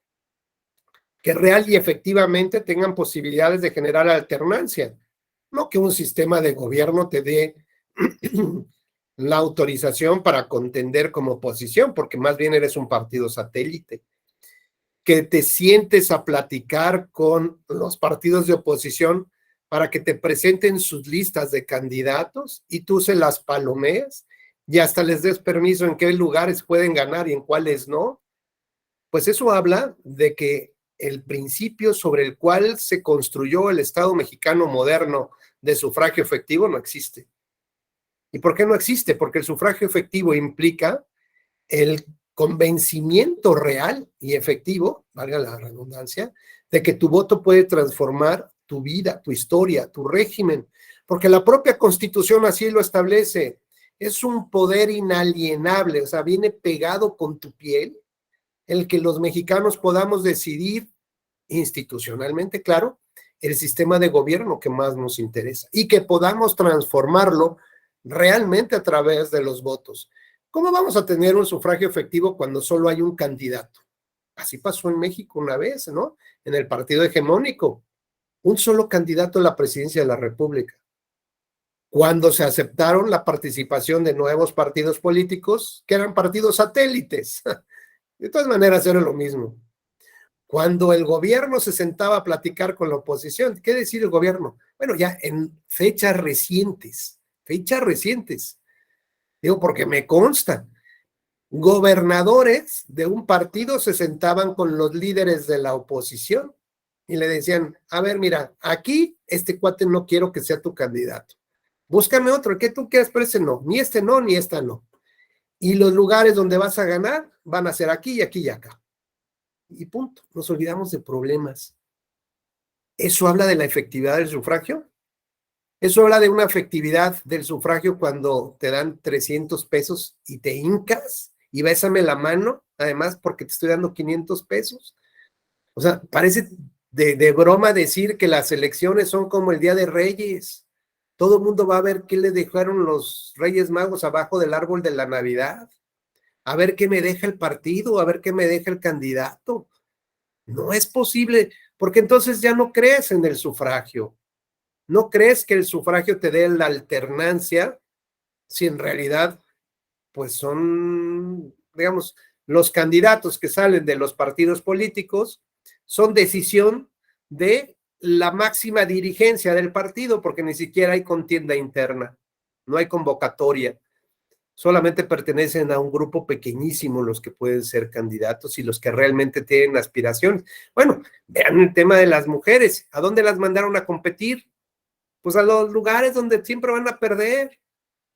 que real y efectivamente tengan posibilidades de generar alternancia, no que un sistema de gobierno te dé la autorización para contender como oposición, porque más bien eres un partido satélite, que te sientes a platicar con los partidos de oposición para que te presenten sus listas de candidatos y tú se las palomeas y hasta les des permiso en qué lugares pueden ganar y en cuáles no. Pues eso habla de que el principio sobre el cual se construyó el Estado mexicano moderno de sufragio efectivo no existe. ¿Y por qué no existe? Porque el sufragio efectivo implica el convencimiento real y efectivo, valga la redundancia, de que tu voto puede transformar tu vida, tu historia, tu régimen, porque la propia Constitución así lo establece. Es un poder inalienable, o sea, viene pegado con tu piel el que los mexicanos podamos decidir institucionalmente, claro, el sistema de gobierno que más nos interesa y que podamos transformarlo realmente a través de los votos. ¿Cómo vamos a tener un sufragio efectivo cuando solo hay un candidato? Así pasó en México una vez, ¿no? En el partido hegemónico, un solo candidato a la presidencia de la República. Cuando se aceptaron la participación de nuevos partidos políticos, que eran partidos satélites. De todas maneras, era lo mismo. Cuando el gobierno se sentaba a platicar con la oposición, ¿qué decir el gobierno? Bueno, ya en fechas recientes, digo porque me consta, gobernadores de un partido se sentaban con los líderes de la oposición y le decían, a ver, mira, aquí este cuate no quiero que sea tu candidato. Búscame otro, el que tú quieras, pero ese no, ni esta no. Y los lugares donde vas a ganar van a ser aquí y acá. Y punto, nos olvidamos de problemas. ¿Eso habla de la efectividad del sufragio? ¿Eso habla de una efectividad del sufragio cuando te dan 300 pesos y te hincas y bésame la mano, además porque te estoy dando 500 pesos? O sea, parece de broma decir que las elecciones son como el Día de Reyes. Todo el mundo va a ver qué le dejaron los Reyes Magos abajo del árbol de la Navidad. A ver qué me deja el partido, a ver qué me deja el candidato. No es posible, porque entonces ya no crees en el sufragio. No crees que el sufragio te dé la alternancia si en realidad, pues son, digamos, los candidatos que salen de los partidos políticos son decisión de la máxima dirigencia del partido, porque ni siquiera hay contienda interna, no hay convocatoria. Solamente pertenecen a un grupo pequeñísimo los que pueden ser candidatos y los que realmente tienen aspiraciones. Bueno, vean el tema de las mujeres. ¿A dónde las mandaron a competir? Pues a los lugares donde siempre van a perder,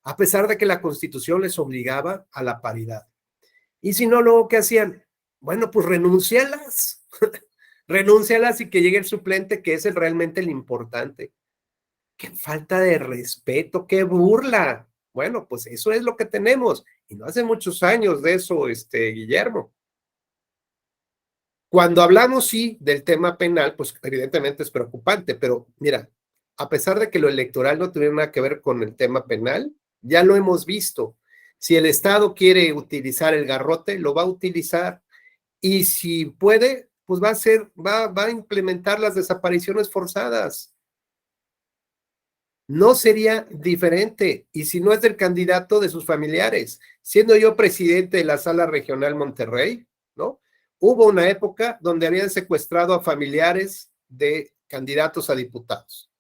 a pesar de que la Constitución les obligaba a la paridad. Y si no, luego, ¿qué hacían? Bueno, pues renúncialas. Renúncialas y que llegue el suplente, que es realmente el importante. ¡Qué falta de respeto! ¡Qué burla! Bueno, pues eso es lo que tenemos. Y no hace muchos años de eso, Guillermo. Cuando hablamos, sí, del tema penal, pues evidentemente es preocupante, pero mira, a pesar de que lo electoral no tuviera nada que ver con el tema penal, ya lo hemos visto. Si el Estado quiere utilizar el garrote, lo va a utilizar. Y si puede, pues va a implementar las desapariciones forzadas. No sería diferente, y si no es del candidato, de sus familiares. Siendo yo presidente de la Sala Regional Monterrey, ¿no? Hubo una época donde habían secuestrado a familiares de candidatos a diputados.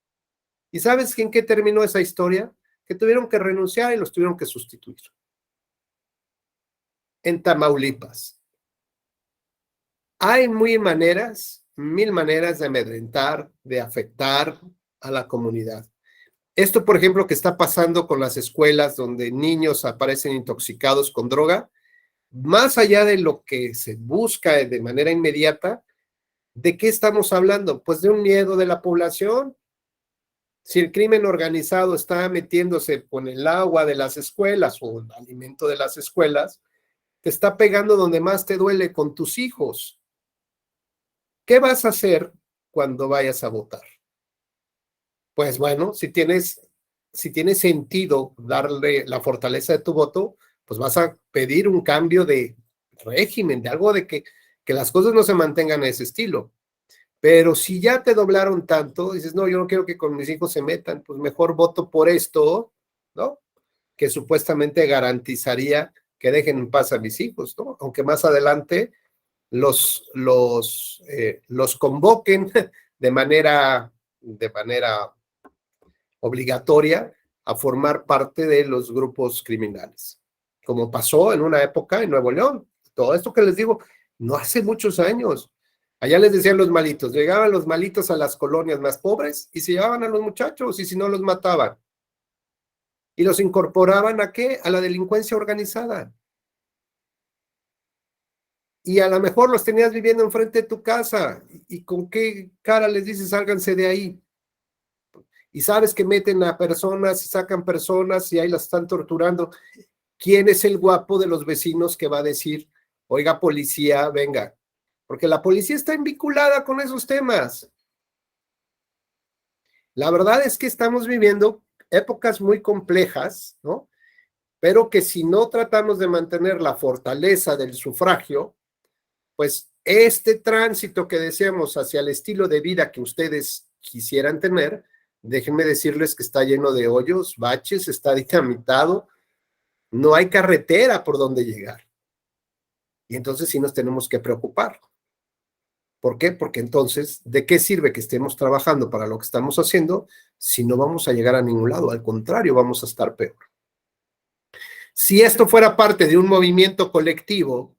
¿Y sabes en qué terminó esa historia? Que tuvieron que renunciar y los tuvieron que sustituir. En Tamaulipas. Hay muy maneras mil maneras de amedrentar, de afectar a la comunidad. Esto, por ejemplo, que está pasando con las escuelas donde niños aparecen intoxicados con droga, más allá de lo que se busca de manera inmediata, ¿de qué estamos hablando? Pues de un miedo de la población. Si el crimen organizado está metiéndose con el agua de las escuelas o el alimento de las escuelas, te está pegando donde más te duele, con tus hijos. ¿Qué vas a hacer cuando vayas a votar? Pues bueno, si tiene sentido darle la fortaleza de tu voto, pues vas a pedir un cambio de régimen, de algo de que las cosas no se mantengan a ese estilo. Pero si ya te doblaron tanto, dices, no, yo no quiero que con mis hijos se metan, pues mejor voto por esto, ¿no? Que supuestamente garantizaría que dejen en paz a mis hijos, ¿no? Aunque más adelante los convoquen de manera obligatoria a formar parte de los grupos criminales, como pasó en una época en Nuevo León. Todo esto que les digo, no hace muchos años. Allá les decían los malitos, llegaban los malitos a las colonias más pobres y se llevaban a los muchachos y si no los mataban. Y los incorporaban ¿a qué? A la delincuencia organizada. Y a lo mejor los tenías viviendo enfrente de tu casa. ¿Y con qué cara les dices, sálganse de ahí? Y sabes que meten a personas y sacan personas y ahí las están torturando. ¿Quién es el guapo de los vecinos que va a decir, oiga, policía, venga? Porque la policía está vinculada con esos temas. La verdad es que estamos viviendo épocas muy complejas, ¿no? Pero que si no tratamos de mantener la fortaleza del sufragio, pues este tránsito que decíamos hacia el estilo de vida que ustedes quisieran tener, déjenme decirles que está lleno de hoyos, baches, está dinamitado, no hay carretera por donde llegar. Y entonces sí nos tenemos que preocupar. ¿Por qué? Porque entonces, ¿de qué sirve que estemos trabajando para lo que estamos haciendo si no vamos a llegar a ningún lado? Al contrario, vamos a estar peor. Si esto fuera parte de un movimiento colectivo,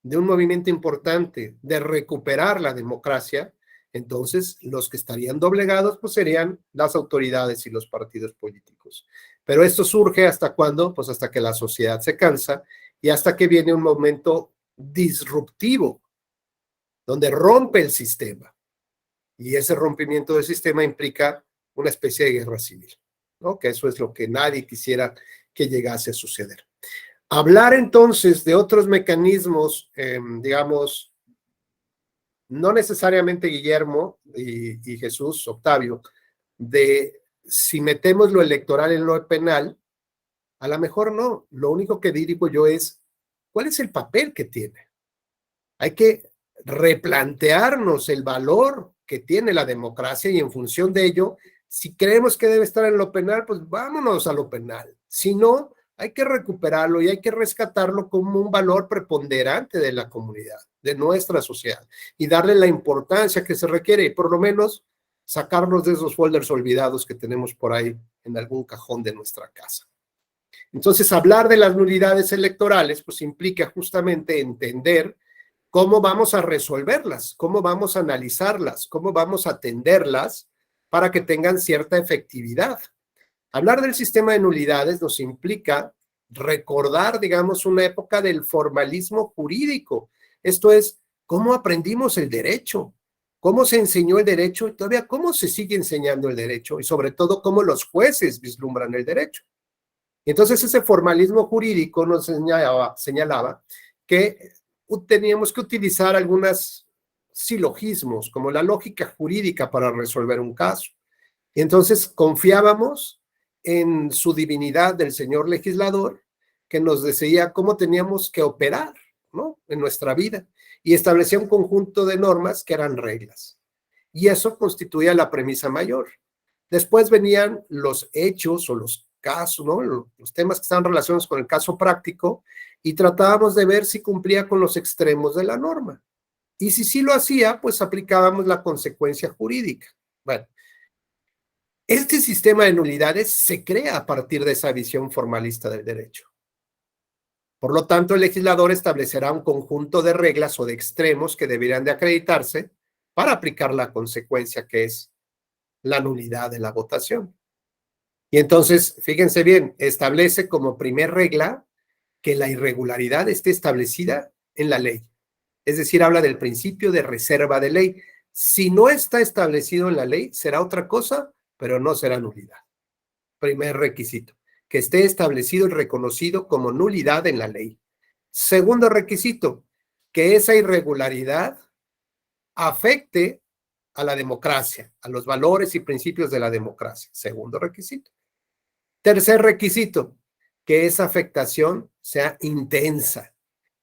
de un movimiento importante de recuperar la democracia, entonces los que estarían doblegados pues serían las autoridades y los partidos políticos. Pero esto surge ¿hasta cuándo? Pues hasta que la sociedad se cansa y hasta que viene un momento disruptivo, donde rompe el sistema. Y ese rompimiento del sistema implica una especie de guerra civil, ¿no? Que eso es lo que nadie quisiera que llegase a suceder. Hablar entonces de otros mecanismos, digamos, no necesariamente Guillermo y Jesús, Octavio, de si metemos lo electoral en lo penal, a lo mejor no. Lo único que digo yo es, ¿cuál es el papel que tiene? Hay que replantearnos el valor que tiene la democracia y en función de ello, si creemos que debe estar en lo penal, pues vámonos a lo penal. Si no, hay que recuperarlo y hay que rescatarlo como un valor preponderante de la comunidad, de nuestra sociedad, y darle la importancia que se requiere y por lo menos sacarnos de esos folders olvidados que tenemos por ahí en algún cajón de nuestra casa. Entonces, hablar de las nulidades electorales, pues implica justamente entender cómo vamos a resolverlas, cómo vamos a analizarlas, cómo vamos a atenderlas para que tengan cierta efectividad. Hablar del sistema de nulidades nos implica recordar, digamos, una época del formalismo jurídico. Esto es, cómo aprendimos el derecho, cómo se enseñó el derecho y todavía cómo se sigue enseñando el derecho y sobre todo cómo los jueces vislumbran el derecho. Entonces ese formalismo jurídico nos señalaba que teníamos que utilizar algunos silogismos como la lógica jurídica para resolver un caso. Y entonces confiábamos en su divinidad del señor legislador que nos decía cómo teníamos que operar, ¿no? En nuestra vida y establecía un conjunto de normas que eran reglas. Y eso constituía la premisa mayor. Después venían los hechos o los casos, ¿no? Los temas que estaban relacionados con el caso práctico y tratábamos de ver si cumplía con los extremos de la norma. Y si sí lo hacía, pues aplicábamos la consecuencia jurídica. Bueno, este sistema de nulidades se crea a partir de esa visión formalista del derecho. Por lo tanto, el legislador establecerá un conjunto de reglas o de extremos que deberían de acreditarse para aplicar la consecuencia que es la nulidad de la votación. Y entonces, fíjense bien, establece como primer regla que la irregularidad esté establecida en la ley. Es decir, habla del principio de reserva de ley. Si no está establecido en la ley, será otra cosa, pero no será nulidad. Primer requisito, que esté establecido y reconocido como nulidad en la ley. Segundo requisito, que esa irregularidad afecte a la democracia, a los valores y principios de la democracia. Segundo requisito. Tercer requisito, que esa afectación sea intensa,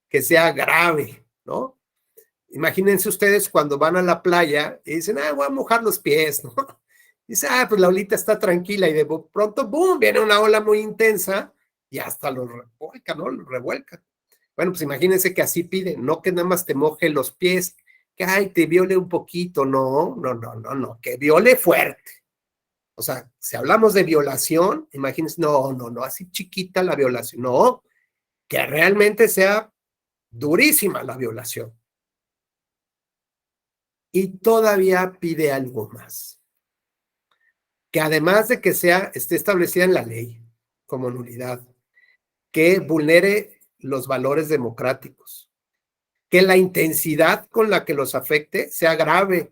que sea grave, ¿no? Imagínense ustedes cuando van a la playa y dicen, voy a mojar los pies, ¿no? Dice, pues la olita está tranquila y de pronto, ¡boom!, viene una ola muy intensa y hasta lo revuelca, ¿no? Lo revuelca. Bueno, pues imagínense que así piden, no que nada más te moje los pies, que te viole un poquito, no, que viole fuerte. O sea, si hablamos de violación, imagínense, no, así chiquita la violación, no, que realmente sea durísima la violación. Y todavía pide algo más, que además de que esté establecida en la ley como nulidad, que vulnere los valores democráticos, que la intensidad con la que los afecte sea grave,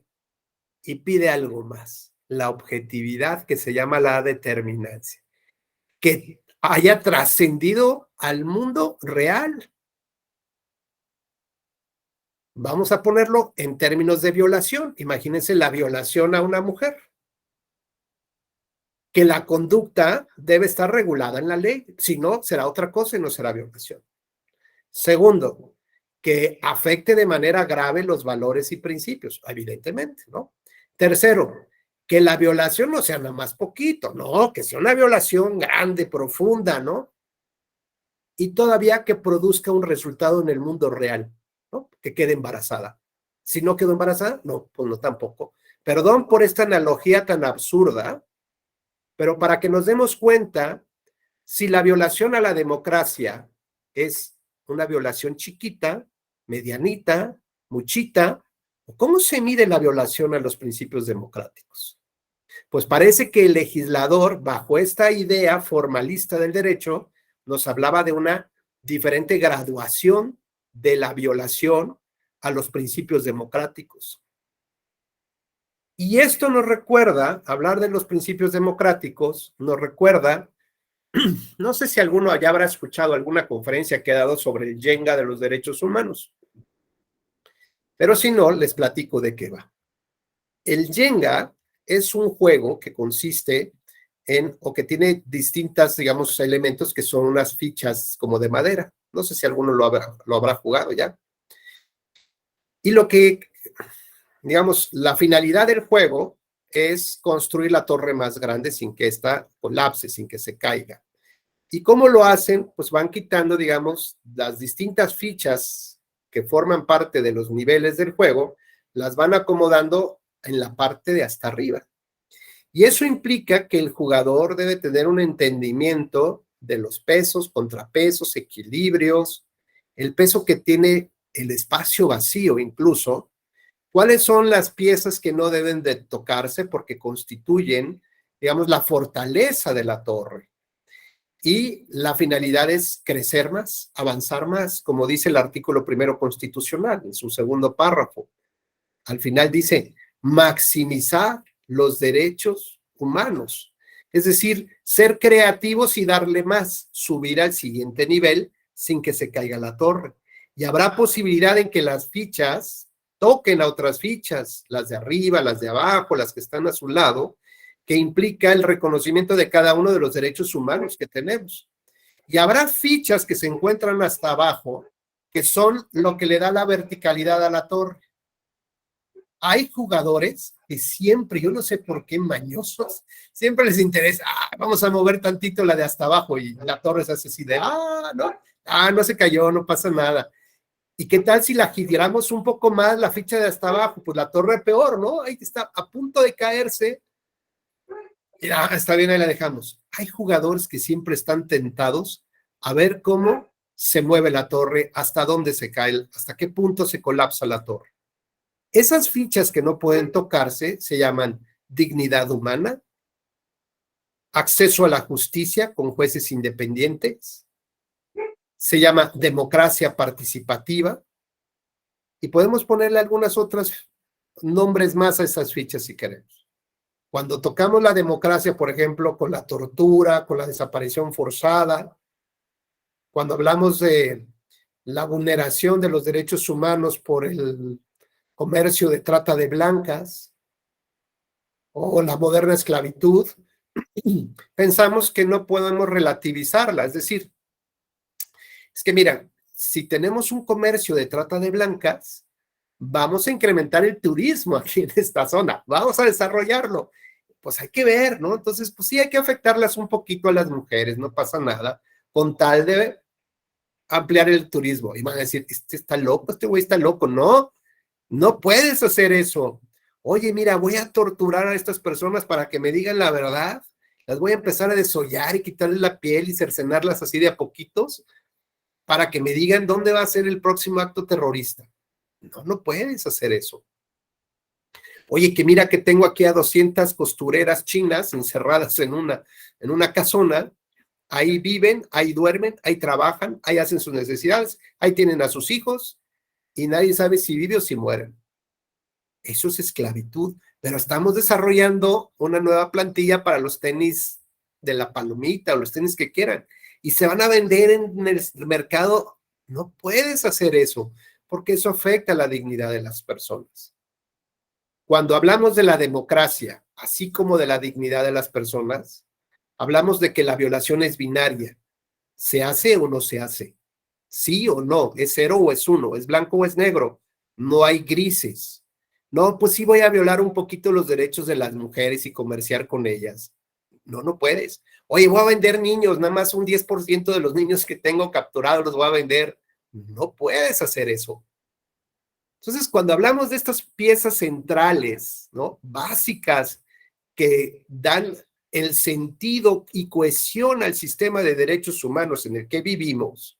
y pide algo más, la objetividad, que se llama la determinancia, que haya trascendido al mundo real. Vamos a ponerlo en términos de violación. Imagínense la violación a una mujer. Que la conducta debe estar regulada en la ley, si no, será otra cosa y no será violación. Segundo, que afecte de manera grave los valores y principios, evidentemente, ¿no? Tercero, que la violación no sea nada más poquito, no, que sea una violación grande, profunda, ¿no? Y todavía que produzca un resultado en el mundo real, ¿no? Que quede embarazada. Si no quedó embarazada, no, pues no tampoco. Perdón por esta analogía tan absurda, pero para que nos demos cuenta, si la violación a la democracia es una violación chiquita, medianita, muchita, ¿cómo se mide la violación a los principios democráticos? Pues parece que el legislador, bajo esta idea formalista del derecho, nos hablaba de una diferente graduación de la violación a los principios democráticos. Y esto nos recuerda, hablar de los principios democráticos, nos recuerda, no sé si alguno ya habrá escuchado alguna conferencia que ha dado sobre el Jenga de los derechos humanos, pero si no, les platico de qué va. El Jenga es un juego que consiste o que tiene distintas, digamos, elementos que son unas fichas como de madera. No sé si alguno lo habrá jugado ya. Y lo que, digamos, la finalidad del juego es construir la torre más grande sin que ésta colapse, sin que se caiga. ¿Y cómo lo hacen? Pues van quitando, digamos, las distintas fichas que forman parte de los niveles del juego, las van acomodando en la parte de hasta arriba. Y eso implica que el jugador debe tener un entendimiento de los pesos, contrapesos, equilibrios, el peso que tiene el espacio vacío incluso, cuáles son las piezas que no deben de tocarse porque constituyen, digamos, la fortaleza de la torre. Y la finalidad es crecer más, avanzar más, como dice el artículo 1 constitucional, en su segundo párrafo. Al final dice, maximizar los derechos humanos. Es decir, ser creativos y darle más, subir al siguiente nivel sin que se caiga la torre. Y habrá posibilidad en que las fichas toquen a otras fichas, las de arriba, las de abajo, las que están a su lado, que implica el reconocimiento de cada uno de los derechos humanos que tenemos. Y habrá fichas que se encuentran hasta abajo, que son lo que le da la verticalidad a la torre. Hay jugadores que siempre, yo no sé por qué mañosos, siempre les interesa, vamos a mover tantito la de hasta abajo y la torre se hace así de, no se cayó, no pasa nada. ¿Y qué tal si la giramos un poco más la ficha de hasta abajo? Pues la torre peor, ¿no? Ahí está a punto de caerse. Ya, está bien, ahí la dejamos. Hay jugadores que siempre están tentados a ver cómo se mueve la torre, hasta dónde se cae, hasta qué punto se colapsa la torre. Esas fichas que no pueden tocarse se llaman dignidad humana, acceso a la justicia con jueces independientes, se llama democracia participativa, y podemos ponerle algunas otras nombres más a esas fichas si queremos. Cuando tocamos la democracia, por ejemplo, con la tortura, con la desaparición forzada, cuando hablamos de la vulneración de los derechos humanos por el comercio de trata de blancas o la moderna esclavitud, pensamos que no podemos relativizarla. Es decir, es que mira, si tenemos un comercio de trata de blancas, vamos a incrementar el turismo aquí en esta zona, vamos a desarrollarlo. Pues hay que ver, ¿no? Entonces, pues sí hay que afectarlas un poquito a las mujeres, no pasa nada, con tal de ampliar el turismo. Y van a decir, este está loco, este güey está loco. No, no puedes hacer eso. Oye, mira, voy a torturar a estas personas para que me digan la verdad. Las voy a empezar a desollar y quitarles la piel y cercenarlas así de a poquitos para que me digan dónde va a ser el próximo acto terrorista. No, no puedes hacer eso. Oye, que mira que tengo aquí a 200 costureras chinas encerradas en una casona. Ahí viven, ahí duermen, ahí trabajan, ahí hacen sus necesidades, ahí tienen a sus hijos y nadie sabe si viven o si mueren. Eso es esclavitud, pero estamos desarrollando una nueva plantilla para los tenis de la palomita o los tenis que quieran y se van a vender en el mercado. No puedes hacer eso porque eso afecta a la dignidad de las personas. Cuando hablamos de la democracia, así como de la dignidad de las personas, hablamos de que la violación es binaria. ¿Se hace o no se hace? ¿Sí o no? ¿Es 0 o es 1? ¿Es blanco o es negro? No hay grises. No, pues sí voy a violar un poquito los derechos de las mujeres y comerciar con ellas. No, no puedes. Oye, voy a vender niños, nada más un 10% de los niños que tengo capturados los voy a vender. No puedes hacer eso. Entonces, cuando hablamos de estas piezas centrales, ¿no? Básicas que dan el sentido y cohesión al sistema de derechos humanos en el que vivimos,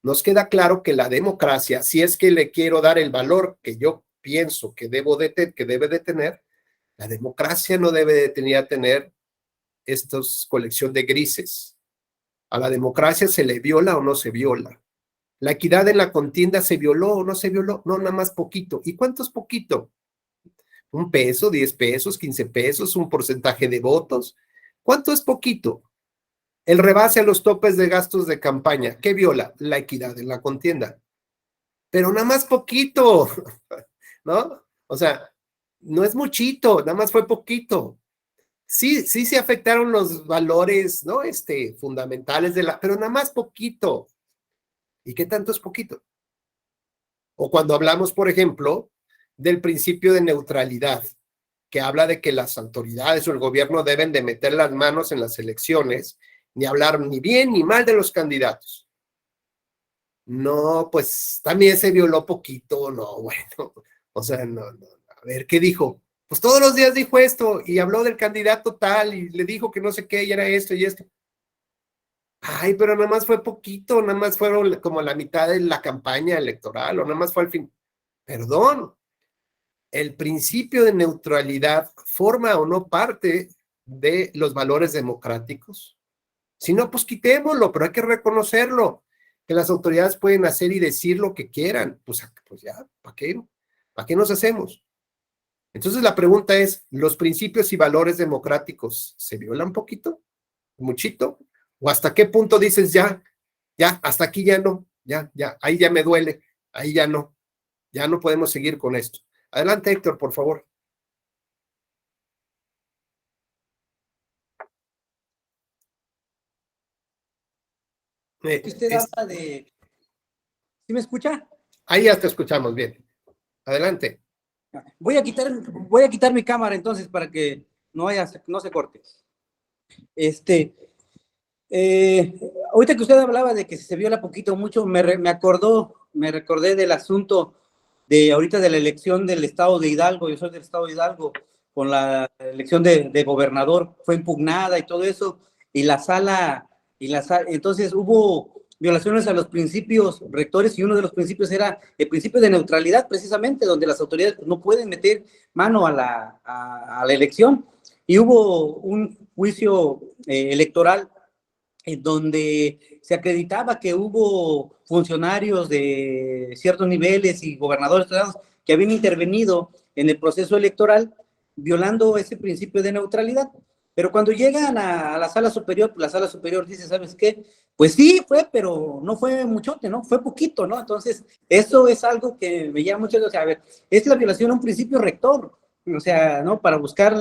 nos queda claro que la democracia, si es que le quiero dar el valor que yo pienso que debe de tener, la democracia no debe de tener esta colección de grises. A la democracia se le viola o no se viola. La equidad en la contienda se violó o no se violó. No, nada más poquito. ¿Y cuánto es poquito? ¿1 peso, 10 pesos, 15 pesos, un porcentaje de votos? ¿Cuánto es poquito? El rebase a los topes de gastos de campaña. ¿Qué viola? La equidad en la contienda. Pero nada más poquito, ¿no? O sea, no es muchito, nada más fue poquito. Sí se afectaron los valores, ¿no? Fundamentales pero nada más poquito. ¿Y qué tanto es poquito? O cuando hablamos, por ejemplo, del principio de neutralidad, que habla de que las autoridades o el gobierno deben de meter las manos en las elecciones, ni hablar ni bien ni mal de los candidatos. No, pues también se violó poquito, no, bueno, o sea, no, a ver, ¿qué dijo? Pues todos los días dijo esto y habló del candidato tal y le dijo que no sé qué y era esto y esto. Ay, pero nada más fue poquito, nada más fueron como la mitad de la campaña electoral o nada más fue al fin. Perdón, el principio de neutralidad forma o no parte de los valores democráticos. Si no, pues quitémoslo, pero hay que reconocerlo, que las autoridades pueden hacer y decir lo que quieran. Pues ya, ¿para qué? ¿Para qué nos hacemos? Entonces la pregunta es, ¿los principios y valores democráticos se violan poquito? ¿Muchito? ¿O hasta qué punto dices ya, hasta aquí ya no, ya, ahí ya me duele, ahí ya no podemos seguir con esto? Adelante, Héctor, por favor. Usted habla de... ¿Sí me escucha? Ahí ya te escuchamos bien. Adelante. Voy a quitar mi cámara entonces para que no se corte. Ahorita que usted hablaba de que se viola poquito o mucho, me recordé del asunto de ahorita de la elección del estado de Hidalgo. Yo soy del estado de Hidalgo, con la elección de gobernador, fue impugnada y todo eso, entonces hubo violaciones a los principios rectores, y uno de los principios era el principio de neutralidad, precisamente, donde las autoridades no pueden meter mano a la elección. Y hubo un juicio electoral en donde se acreditaba que hubo funcionarios de ciertos niveles y gobernadores que habían intervenido en el proceso electoral violando ese principio de neutralidad. Pero cuando llegan a la sala superior, la sala superior dice, ¿sabes qué? Pues sí, fue, pero no fue muchote, ¿no? Fue poquito, ¿no? Entonces, eso es algo que me llama mucho, o sea, a ver, es la violación a un principio rector, o sea, ¿no? Para buscar,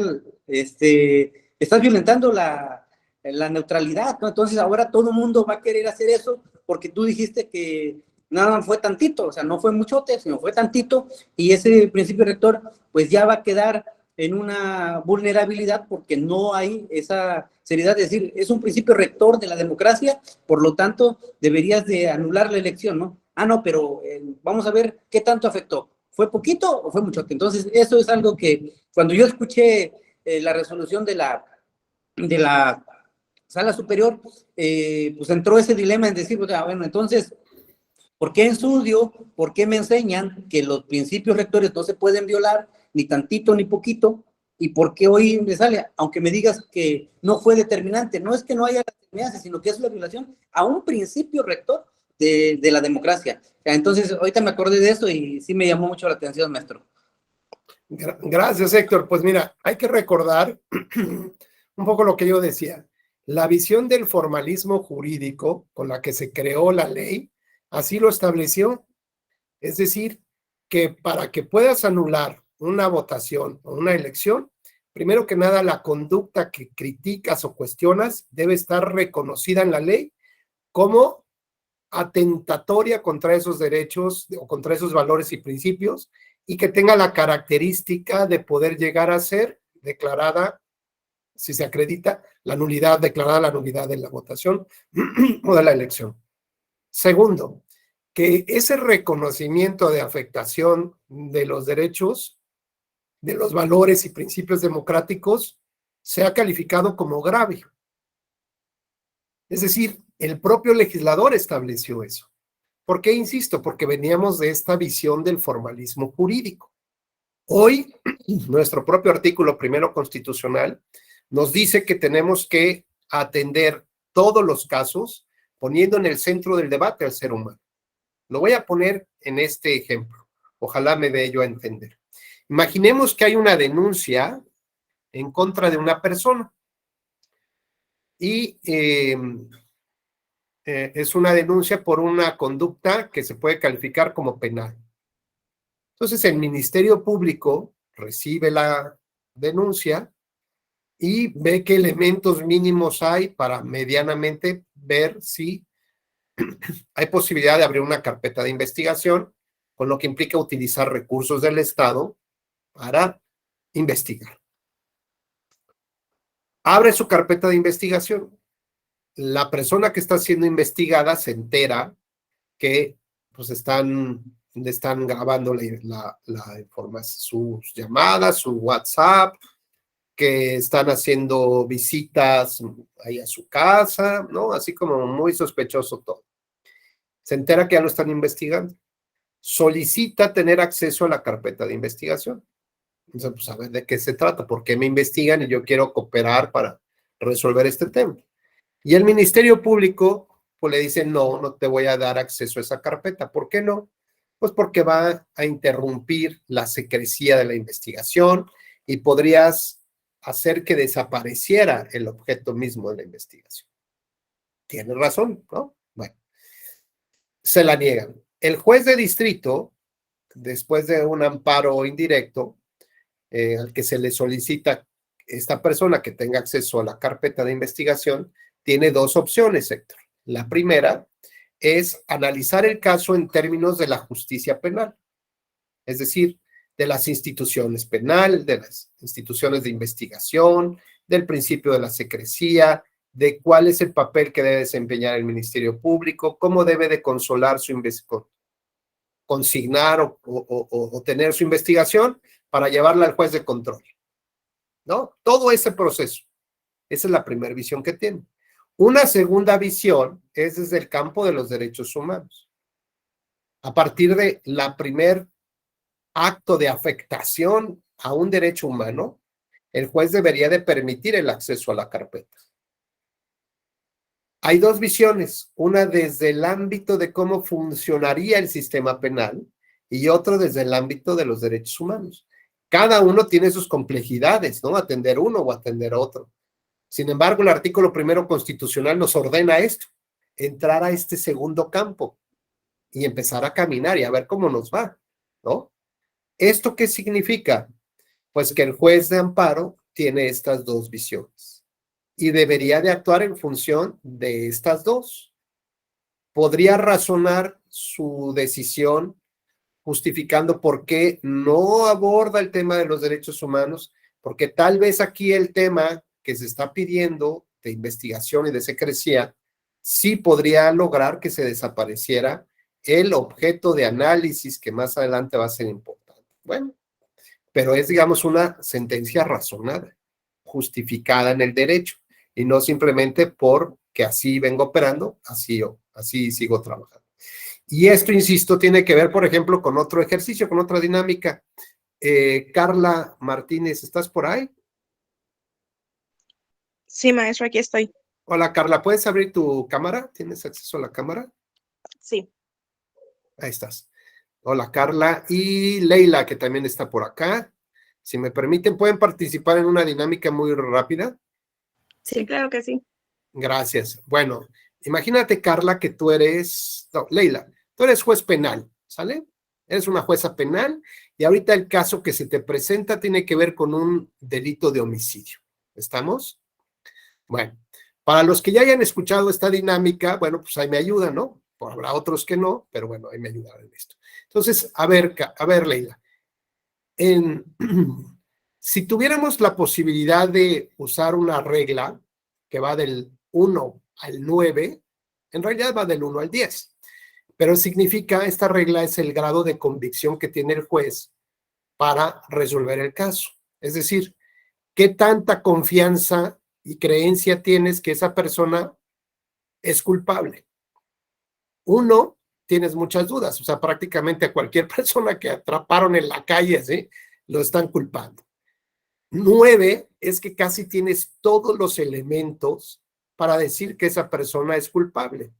estás violentando la neutralidad, ¿no? Entonces, ahora todo el mundo va a querer hacer eso porque tú dijiste que nada fue tantito, o sea, no fue muchote, sino fue tantito, y ese principio rector, pues ya va a quedar en una vulnerabilidad porque no hay esa seriedad de decir, es un principio rector de la democracia, por lo tanto, deberías de anular la elección, ¿no? Ah, no, pero vamos a ver qué tanto afectó. ¿Fue poquito o fue mucho? Entonces, eso es algo que cuando yo escuché la resolución de la sala superior, pues entró ese dilema en decir, bueno, entonces, ¿por qué estudio? ¿Por qué me enseñan que los principios rectores no se pueden violar, ni tantito ni poquito? ¿Y por qué hoy me sale? Aunque me digas que no fue determinante, no es que no haya determinancia, sino que es una violación a un principio rector de la democracia. Entonces, ahorita me acordé de eso y sí me llamó mucho la atención, maestro. Gracias, Héctor. Pues mira, hay que recordar un poco lo que yo decía. La visión del formalismo jurídico con la que se creó la ley, así lo estableció. Es decir, que para que puedas anular una votación o una elección, primero que nada, la conducta que criticas o cuestionas debe estar reconocida en la ley como atentatoria contra esos derechos o contra esos valores y principios, y que tenga la característica de poder llegar a ser declarada, si se acredita, declarada la nulidad de la votación o de la elección. Segundo, que ese reconocimiento de afectación de los derechos, de los valores y principios democráticos, sea calificado como grave. Es decir, el propio legislador estableció eso. ¿Por qué insisto? Porque veníamos de esta visión del formalismo jurídico. Hoy, nuestro propio artículo primero constitucional nos dice que tenemos que atender todos los casos poniendo en el centro del debate al ser humano. Lo voy a poner en este ejemplo. Ojalá me dé yo a entender. Imaginemos que hay una denuncia en contra de una persona y es una denuncia por una conducta que se puede calificar como penal. Entonces, el Ministerio Público recibe la denuncia y ve qué elementos mínimos hay para medianamente ver si hay posibilidad de abrir una carpeta de investigación, con lo que implica utilizar recursos del Estado para investigar. Abre su carpeta de investigación. La persona que está siendo investigada se entera que pues están grabando la información, sus llamadas, su WhatsApp, que están haciendo visitas ahí a su casa, ¿no? Así como muy sospechoso todo. Se entera que ya lo están investigando. Solicita tener acceso a la carpeta de investigación. Entonces, pues a ver de qué se trata, por qué me investigan y yo quiero cooperar para resolver este tema. Y el Ministerio Público pues le dice, no te voy a dar acceso a esa carpeta. ¿Por qué no? Pues porque va a interrumpir la secrecía de la investigación y podrías hacer que desapareciera el objeto mismo de la investigación. Tienes razón, ¿no? Bueno, se la niegan. El juez de distrito, después de un amparo indirecto, al que se le solicita esta persona que tenga acceso a la carpeta de investigación, tiene dos opciones, Héctor. La primera es analizar el caso en términos de la justicia penal, es decir, de las instituciones penales, de las instituciones de investigación, del principio de la secrecía, de cuál es el papel que debe desempeñar el Ministerio Público, cómo debe de consignar o tener su investigación para llevarla al juez de control, ¿no? Todo ese proceso. Esa es la primera visión que tiene. Una segunda visión es desde el campo de los derechos humanos. A partir de la primer acto de afectación a un derecho humano, el juez debería de permitir el acceso a la carpeta. Hay dos visiones, una desde el ámbito de cómo funcionaría el sistema penal y otro desde el ámbito de los derechos humanos. Cada uno tiene sus complejidades, ¿no? Atender uno o atender otro. Sin embargo, el artículo primero constitucional nos ordena esto, entrar a este segundo campo y empezar a caminar y a ver cómo nos va, ¿no? ¿Esto qué significa? Pues que el juez de amparo tiene estas dos visiones y debería de actuar en función de estas dos. Podría razonar su decisión justificando por qué no aborda el tema de los derechos humanos, porque tal vez aquí el tema que se está pidiendo de investigación y de secrecía sí podría lograr que se desapareciera el objeto de análisis que más adelante va a ser importante. Bueno, pero es, digamos, una sentencia razonada, justificada en el derecho, y no simplemente porque así vengo operando, así sigo trabajando. Y esto, insisto, tiene que ver, por ejemplo, con otro ejercicio, con otra dinámica. Carla Martínez, ¿estás por ahí? Sí, maestro, aquí estoy. Hola, Carla, ¿puedes abrir tu cámara? ¿Tienes acceso a la cámara? Sí. Ahí estás. Hola, Carla. Y Leila, que también está por acá. Si me permiten, ¿pueden participar en una dinámica muy rápida? Sí, claro que sí. Gracias. Bueno, imagínate, Carla, que tú eres, no, Leila, tú eres juez penal, ¿sale? Eres una jueza penal y ahorita el caso que se te presenta tiene que ver con un delito de homicidio. ¿Estamos? Bueno, para los que ya hayan escuchado esta dinámica, bueno, pues ahí me ayudan, ¿no? Habrá otros que no, pero bueno, ahí me ayudarán en esto. Entonces, a ver, Leila, si tuviéramos la posibilidad de usar una regla que va del 1 al 9, en realidad va del 1 al 10, pero significa, esta regla es el grado de convicción que tiene el juez para resolver el caso. Es decir, ¿qué tanta confianza y creencia tienes que esa persona es culpable? 1, tienes muchas dudas, o sea, prácticamente a cualquier persona que atraparon en la calle, ¿sí?, lo están culpando. 9 es que casi tienes todos los elementos para decir que esa persona es culpable.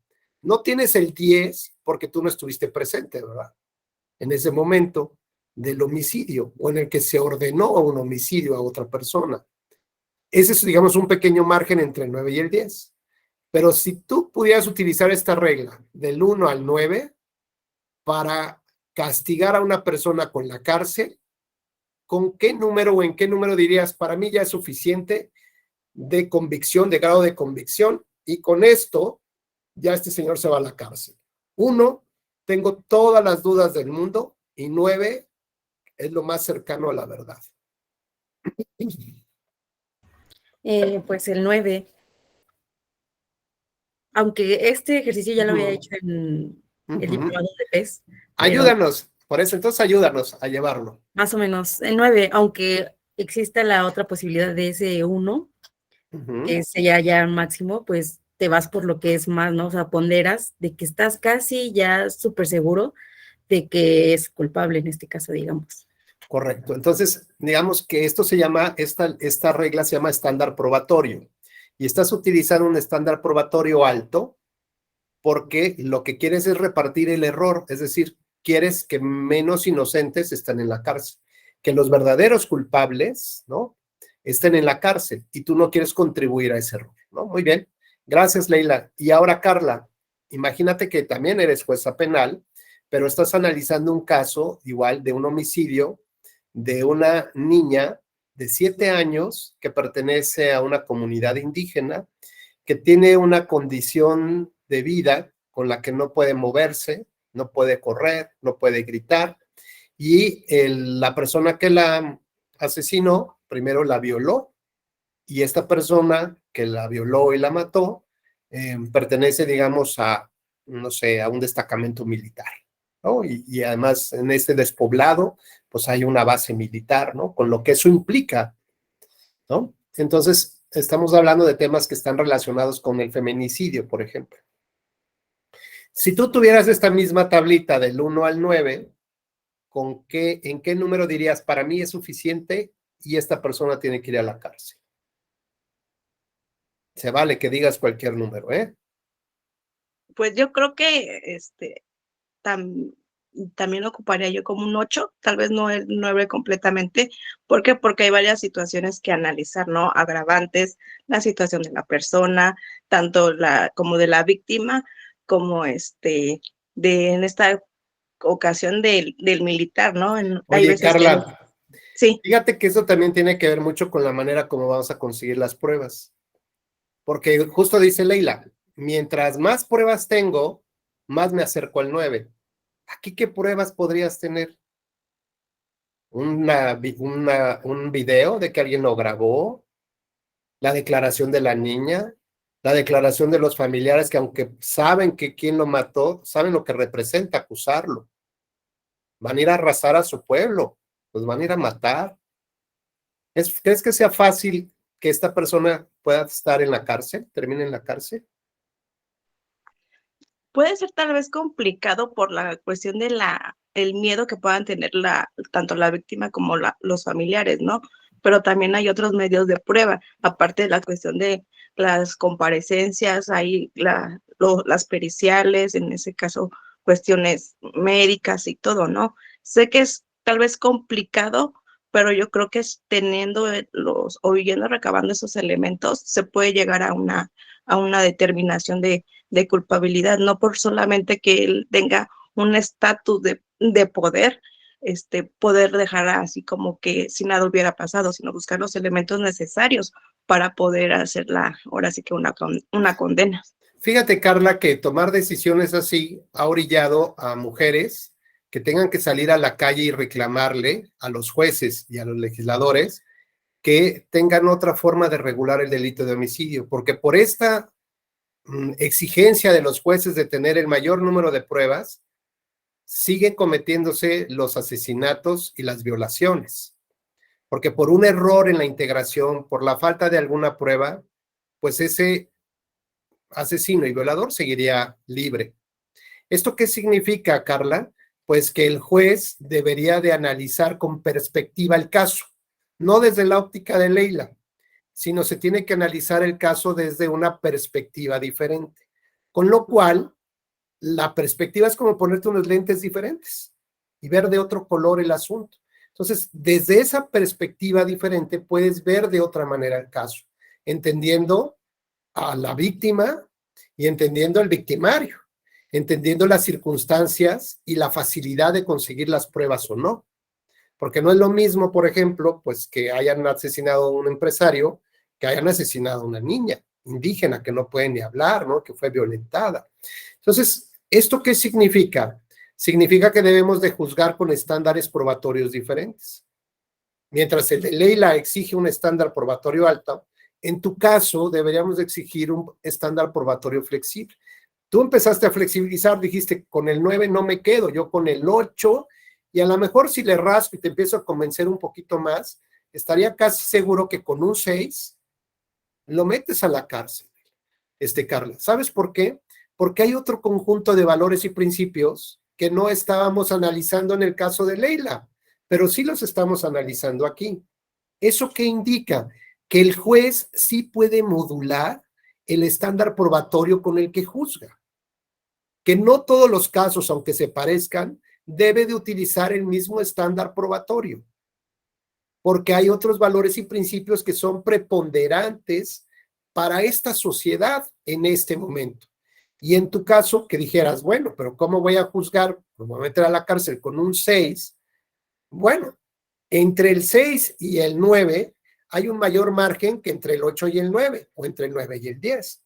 No tienes el 10 porque tú no estuviste presente, ¿verdad? En ese momento del homicidio o en el que se ordenó un homicidio a otra persona. Ese es, digamos, un pequeño margen entre el 9 y el 10. Pero si tú pudieras utilizar esta regla del 1 al 9 para castigar a una persona con la cárcel, ¿con qué número o en qué número dirías, para mí ya es suficiente de convicción, de grado de convicción, y con esto ya este señor se va a la cárcel? 1, tengo todas las dudas del mundo, y 9 es lo más cercano a la verdad. Pues el 9. Aunque este ejercicio ya lo había hecho en el diplomado de PES. Ayúdanos, por eso entonces ayúdanos a llevarlo. Más o menos el 9, aunque exista la otra posibilidad de ese 1, que sería ya máximo, pues te vas por lo que es más, ¿no? O sea, ponderas de que estás casi ya súper seguro de que es culpable en este caso, digamos. Correcto. Entonces, digamos que esto se llama, esta regla se llama estándar probatorio. Y estás utilizando un estándar probatorio alto porque lo que quieres es repartir el error, es decir, quieres que menos inocentes estén en la cárcel, que los verdaderos culpables, ¿no?, estén en la cárcel, y tú no quieres contribuir a ese error, ¿no? Muy bien. Gracias, Leila. Y ahora, Carla, imagínate que también eres jueza penal, pero estás analizando un caso igual de un homicidio de una niña de 7 años que pertenece a una comunidad indígena que tiene una condición de vida con la que no puede moverse, no puede correr, no puede gritar, y la persona que la asesinó primero la violó, y esta persona que la violó y la mató pertenece, digamos, a, no sé, a un destacamento militar, ¿no? Y además en este despoblado, pues hay una base militar, ¿no? Con lo que eso implica, ¿no? Entonces, estamos hablando de temas que están relacionados con el feminicidio, por ejemplo. Si tú tuvieras esta misma tablita del 1 al 9, ¿en qué número dirías, para mí es suficiente y esta persona tiene que ir a la cárcel? Se vale que digas cualquier número, ¿eh? Pues yo creo que también ocuparía yo como un 8, tal vez no el 9 completamente. ¿Por qué? Porque hay varias situaciones que analizar, ¿no? Agravantes, la situación de la persona, tanto como de la víctima, como en esta ocasión del militar, ¿no? Hay Oye, veces que Carla, sí, fíjate que eso también tiene que ver mucho con la manera como vamos a conseguir las pruebas. Porque justo dice Leila, mientras más pruebas tengo, más me acerco al 9. ¿Aquí qué pruebas podrías tener? ¿Un video de que alguien lo grabó? ¿La declaración de la niña? ¿La declaración de los familiares que aunque saben que quién lo mató, saben lo que representa acusarlo? Van a ir a arrasar a su pueblo, los van a ir a matar. ¿Crees que sea fácil que esta persona pueda estar en la cárcel, termine en la cárcel? puede ser tal vez complicado por la cuestión de el miedo que puedan tener tanto la víctima como los familiares, ¿no? Pero también hay otros medios de prueba, aparte de la cuestión de las comparecencias, hay las periciales, en ese caso cuestiones médicas y todo, ¿no? Sé que es tal vez complicado, pero yo creo que teniendo o yendo recabando esos elementos, se puede llegar a una determinación de culpabilidad, no por solamente que él tenga un estatus de poder, poder dejar así como que si nada hubiera pasado, sino buscar los elementos necesarios para poder hacer ahora sí que una condena. Fíjate, Carla, que tomar decisiones así ha orillado a mujeres que tengan que salir a la calle y reclamarle a los jueces y a los legisladores que tengan otra forma de regular el delito de homicidio, porque por esta exigencia de los jueces de tener el mayor número de pruebas, siguen cometiéndose los asesinatos y las violaciones, porque por un error en la integración, por la falta de alguna prueba, pues ese asesino y violador seguiría libre. ¿Esto qué significa, Carla? Pues que el juez debería de analizar con perspectiva el caso, no desde la óptica de Leila, sino se tiene que analizar el caso desde una perspectiva diferente. Con lo cual, la perspectiva es como ponerte unos lentes diferentes y ver de otro color el asunto. Entonces, desde esa perspectiva diferente, puedes ver de otra manera el caso, entendiendo a la víctima y entendiendo al victimario, entendiendo las circunstancias y la facilidad de conseguir las pruebas o no. Porque no es lo mismo, por ejemplo, pues que hayan asesinado a un empresario que hayan asesinado a una niña indígena que no puede ni hablar, ¿no? Que fue violentada. Entonces, ¿esto qué significa? Significa que debemos de juzgar con estándares probatorios diferentes. Mientras el de Leila exige un estándar probatorio alto, en tu caso deberíamos de exigir un estándar probatorio flexible. Tú empezaste a flexibilizar, dijiste, con el 9 no me quedo, yo con el 8, y a lo mejor si le rasco y te empiezo a convencer un poquito más, estaría casi seguro que con un 6 lo metes a la cárcel, Carla. ¿Sabes por qué? Porque hay otro conjunto de valores y principios que no estábamos analizando en el caso de Leila, pero sí los estamos analizando aquí. ¿Eso qué indica? Que el juez sí puede modular el estándar probatorio con el que juzga. Que no todos los casos, aunque se parezcan, debe de utilizar el mismo estándar probatorio, porque hay otros valores y principios que son preponderantes para esta sociedad en este momento. Y en tu caso, que dijeras, bueno, pero ¿cómo voy a juzgar? ¿Me voy a meter a la cárcel con un 6? Bueno, entre el 6 y el 9 hay un mayor margen que entre el 8 y el 9, o entre el 9 y el 10.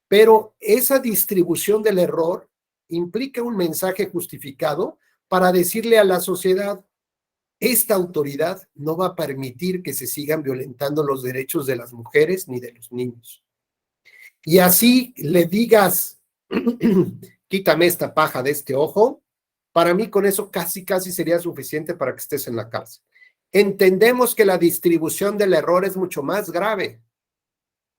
Pero esa distribución del error implica un mensaje justificado para decirle a la sociedad, esta autoridad no va a permitir que se sigan violentando los derechos de las mujeres ni de los niños. Y así le digas, quítame esta paja de este ojo, para mí con eso casi sería suficiente para que estés en la cárcel. Entendemos que la distribución del error es mucho más grave.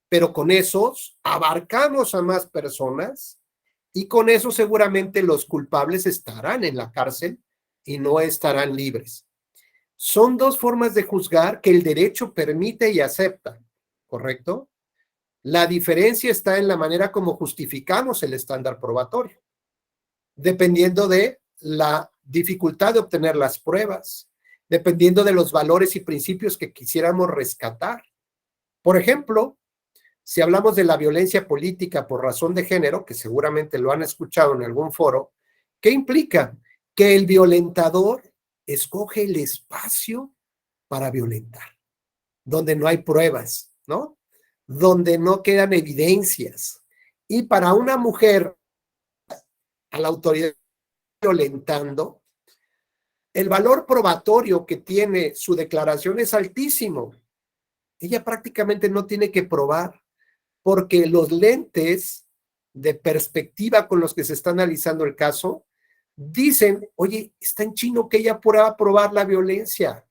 pero con esos abarcamos a más personas y con eso seguramente los culpables estarán en la cárcel y no estarán libres. Son dos formas de juzgar que el derecho permite y acepta, ¿correcto? La diferencia está en la manera como justificamos el estándar probatorio, dependiendo de la dificultad de obtener las pruebas, dependiendo de los valores y principios que quisiéramos rescatar. Por ejemplo, si hablamos de la violencia política por razón de género, que seguramente lo han escuchado en algún foro, ¿qué implica? Que el violentador escoge el espacio para violentar, donde no hay pruebas, ¿no? Donde no quedan evidencias. Y para una mujer, a la autoridad violentando, el valor probatorio que tiene su declaración es altísimo. Ella prácticamente no tiene que probar, porque los lentes de perspectiva con los que se está analizando el caso dicen, oye, está en chino que ella pueda probar la violencia.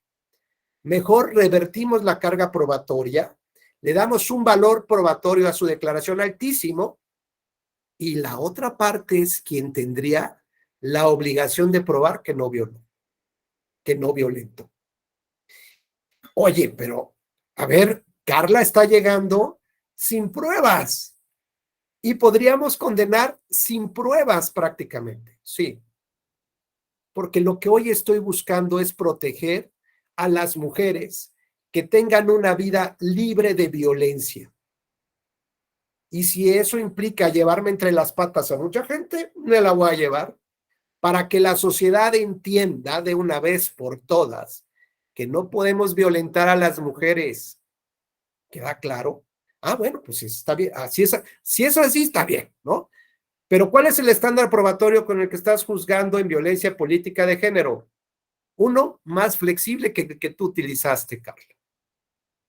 Mejor revertimos la carga probatoria, le damos un valor probatorio a su declaración altísimo y la otra parte es quien tendría la obligación de probar que no violó, que no violentó. Oye, pero, a ver, Carla está llegando sin pruebas y podríamos condenar sin pruebas prácticamente, sí. Porque lo que hoy estoy buscando es proteger a las mujeres que tengan una vida libre de violencia. Y si eso implica llevarme entre las patas a mucha gente, me la voy a llevar para que la sociedad entienda de una vez por todas que no podemos violentar a las mujeres. ¿Queda claro? Ah, bueno, pues está bien. Si es así, está bien, ¿no? Pero ¿cuál es el estándar probatorio con el que estás juzgando en violencia política de género? Uno más flexible que tú utilizaste, Carla.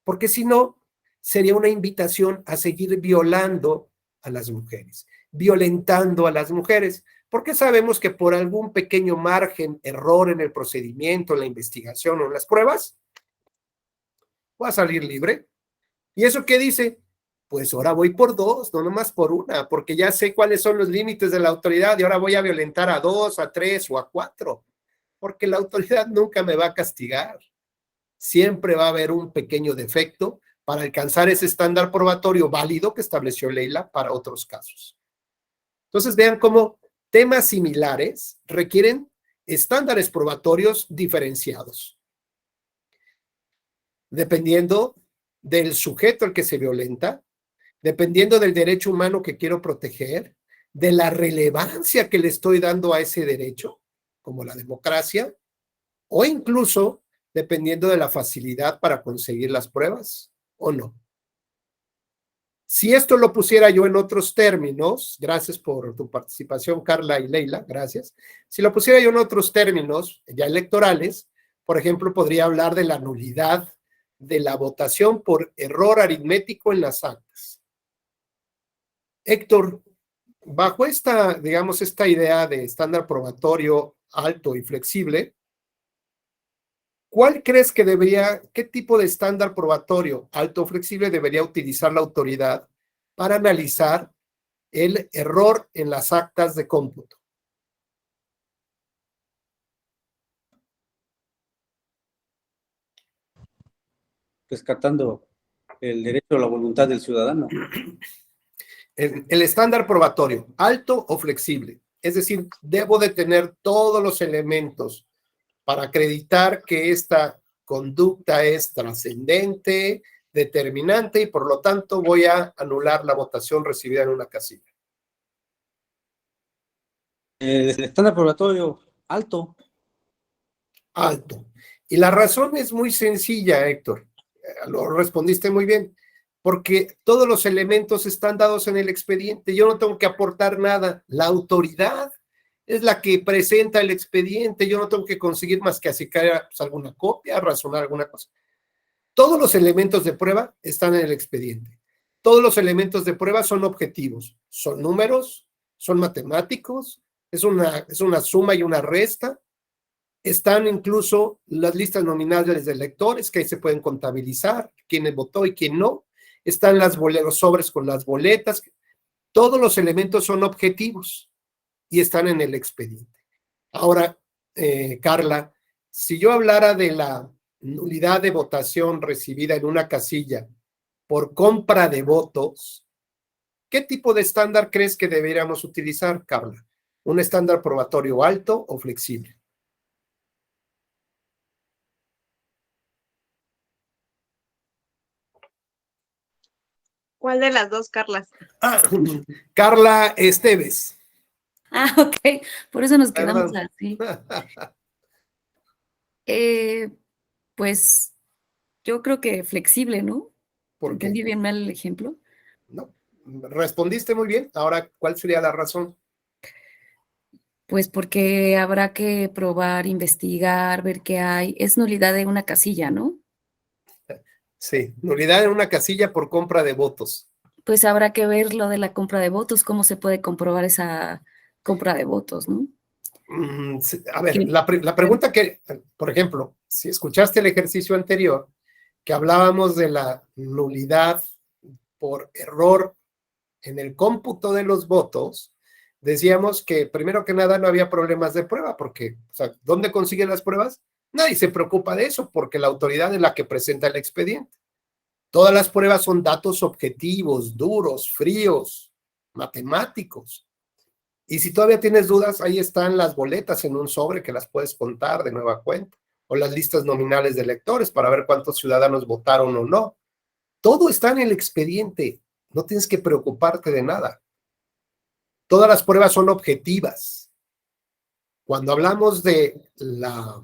Porque si no, sería una invitación a seguir violando a las mujeres, violentando a las mujeres, porque sabemos que por algún pequeño margen, error en el procedimiento, en la investigación o en las pruebas, va a salir libre. ¿Y eso qué dice? Pues ahora voy por dos, no nomás por una, porque ya sé cuáles son los límites de la autoridad y ahora voy a violentar a 2, a 3 o a 4, porque la autoridad nunca me va a castigar. Siempre va a haber un pequeño defecto para alcanzar ese estándar probatorio válido que estableció Leila para otros casos. Entonces vean cómo temas similares requieren estándares probatorios diferenciados, dependiendo del sujeto al que se violenta, dependiendo del derecho humano que quiero proteger, de la relevancia que le estoy dando a ese derecho, como la democracia, o incluso dependiendo de la facilidad para conseguir las pruebas o no. Si esto lo pusiera yo en otros términos, gracias por tu participación, Carla y Leila, gracias. Si lo pusiera yo en otros términos ya electorales, por ejemplo, podría hablar de la nulidad de la votación por error aritmético en las actas. Héctor, bajo esta, digamos, esta idea de estándar probatorio alto y flexible, ¿cuál crees que qué tipo de estándar probatorio alto o flexible debería utilizar la autoridad para analizar el error en las actas de cómputo? Descartando el derecho a la voluntad del ciudadano. El estándar probatorio, alto o flexible. Es decir, debo de tener todos los elementos para acreditar que esta conducta es trascendente, determinante y por lo tanto voy a anular la votación recibida en una casilla. El estándar probatorio alto. Alto. Y la razón es muy sencilla, Héctor. Lo respondiste muy bien. Porque todos los elementos están dados en el expediente. Yo no tengo que aportar nada. La autoridad es la que presenta el expediente. Yo no tengo que conseguir más que así pues, alguna copia, razonar alguna cosa. Todos los elementos de prueba están en el expediente. Todos los elementos de prueba son objetivos. Son números, son matemáticos, es una suma y una resta. Están incluso las listas nominales de electores que ahí se pueden contabilizar, quién votó y quién no. están los sobres con las boletas, todos los elementos son objetivos y están en el expediente. Ahora, Carla, si yo hablara de la nulidad de votación recibida en una casilla por compra de votos, ¿qué tipo de estándar crees que deberíamos utilizar, Carla? ¿Un estándar probatorio alto o flexible? ¿Cuál de las dos, Carlas? Carla Esteves. Ah, ok, por eso nos quedamos Perdón. así. Pues yo creo que flexible, ¿no? ¿Por qué? ¿Entendí bien mal el ejemplo? No, respondiste muy bien. Ahora, ¿cuál sería la razón? Pues porque habrá que probar, investigar, ver qué hay. Es nulidad de una casilla, ¿no? Sí, nulidad en una casilla por compra de votos. Pues habrá que ver lo de la compra de votos, cómo se puede comprobar esa compra de votos, ¿no? A ver, Que- la pregunta que, por ejemplo, si escuchaste el ejercicio anterior, que hablábamos de la nulidad por error en el cómputo de los votos, decíamos que primero que nada no había problemas de prueba, porque, o sea, ¿dónde consiguen las pruebas? Nadie se preocupa de eso, porque la autoridad es la que presenta el expediente. Todas las pruebas son datos objetivos, duros, fríos, matemáticos. Y si todavía tienes dudas, ahí están las boletas en un sobre que las puedes contar de nueva cuenta, o las listas nominales de electores para ver cuántos ciudadanos votaron o no. Todo está en el expediente, no tienes que preocuparte de nada. Todas las pruebas son objetivas. Cuando hablamos de la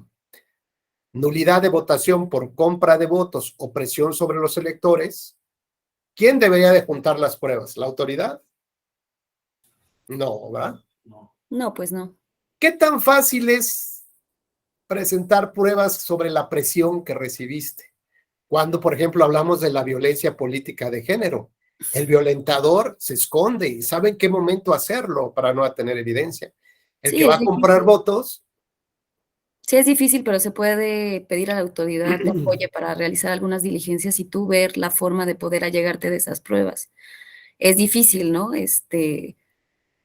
nulidad de votación por compra de votos o presión sobre los electores, ¿quién debería de juntar las pruebas? ¿La autoridad? No, ¿verdad? No, pues no. ¿Qué tan fácil es presentar pruebas sobre la presión que recibiste? Cuando, por ejemplo, hablamos de la violencia política de género, el violentador se esconde y sabe en qué momento hacerlo para no tener evidencia. El que Sí, va es a comprar difícil. votos, Sí, es difícil, pero se puede pedir a la autoridad que apoye para realizar algunas diligencias y tú ver la forma de poder allegarte de esas pruebas. Es difícil, ¿no?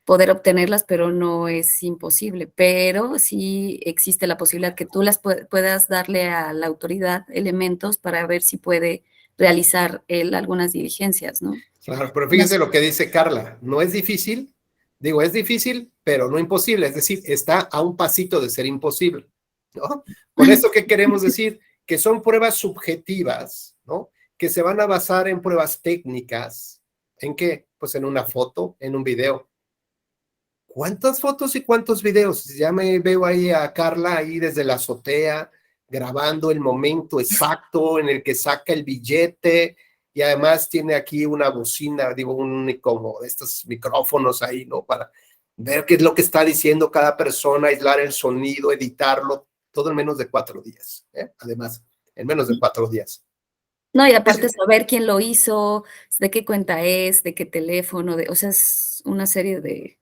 Poder obtenerlas, pero no es imposible. Pero sí existe la posibilidad que tú las puedas darle a la autoridad elementos para ver si puede realizar él algunas diligencias, ¿no? claro, pero fíjense lo que dice Carla, no es difícil, digo, es difícil, pero no imposible, es decir, está a un pasito de ser imposible, ¿no? Con esto, ¿qué queremos decir? Que son pruebas subjetivas, ¿no? Que se van a basar en pruebas técnicas. ¿En qué? Pues en una foto, en un video. ¿Cuántas fotos y cuántos videos? Ya me veo ahí a Carla ahí desde la azotea, grabando el momento exacto en el que saca el billete y además tiene aquí una bocina, digo, como estos micrófonos ahí, ¿no? Para ver qué es lo que está diciendo cada persona, aislar el sonido, editarlo, todo en menos de 4 días, ¿eh? Además, en menos de 4 días. No, y aparte saber quién lo hizo, de qué cuenta es, de qué teléfono, o sea, es una serie de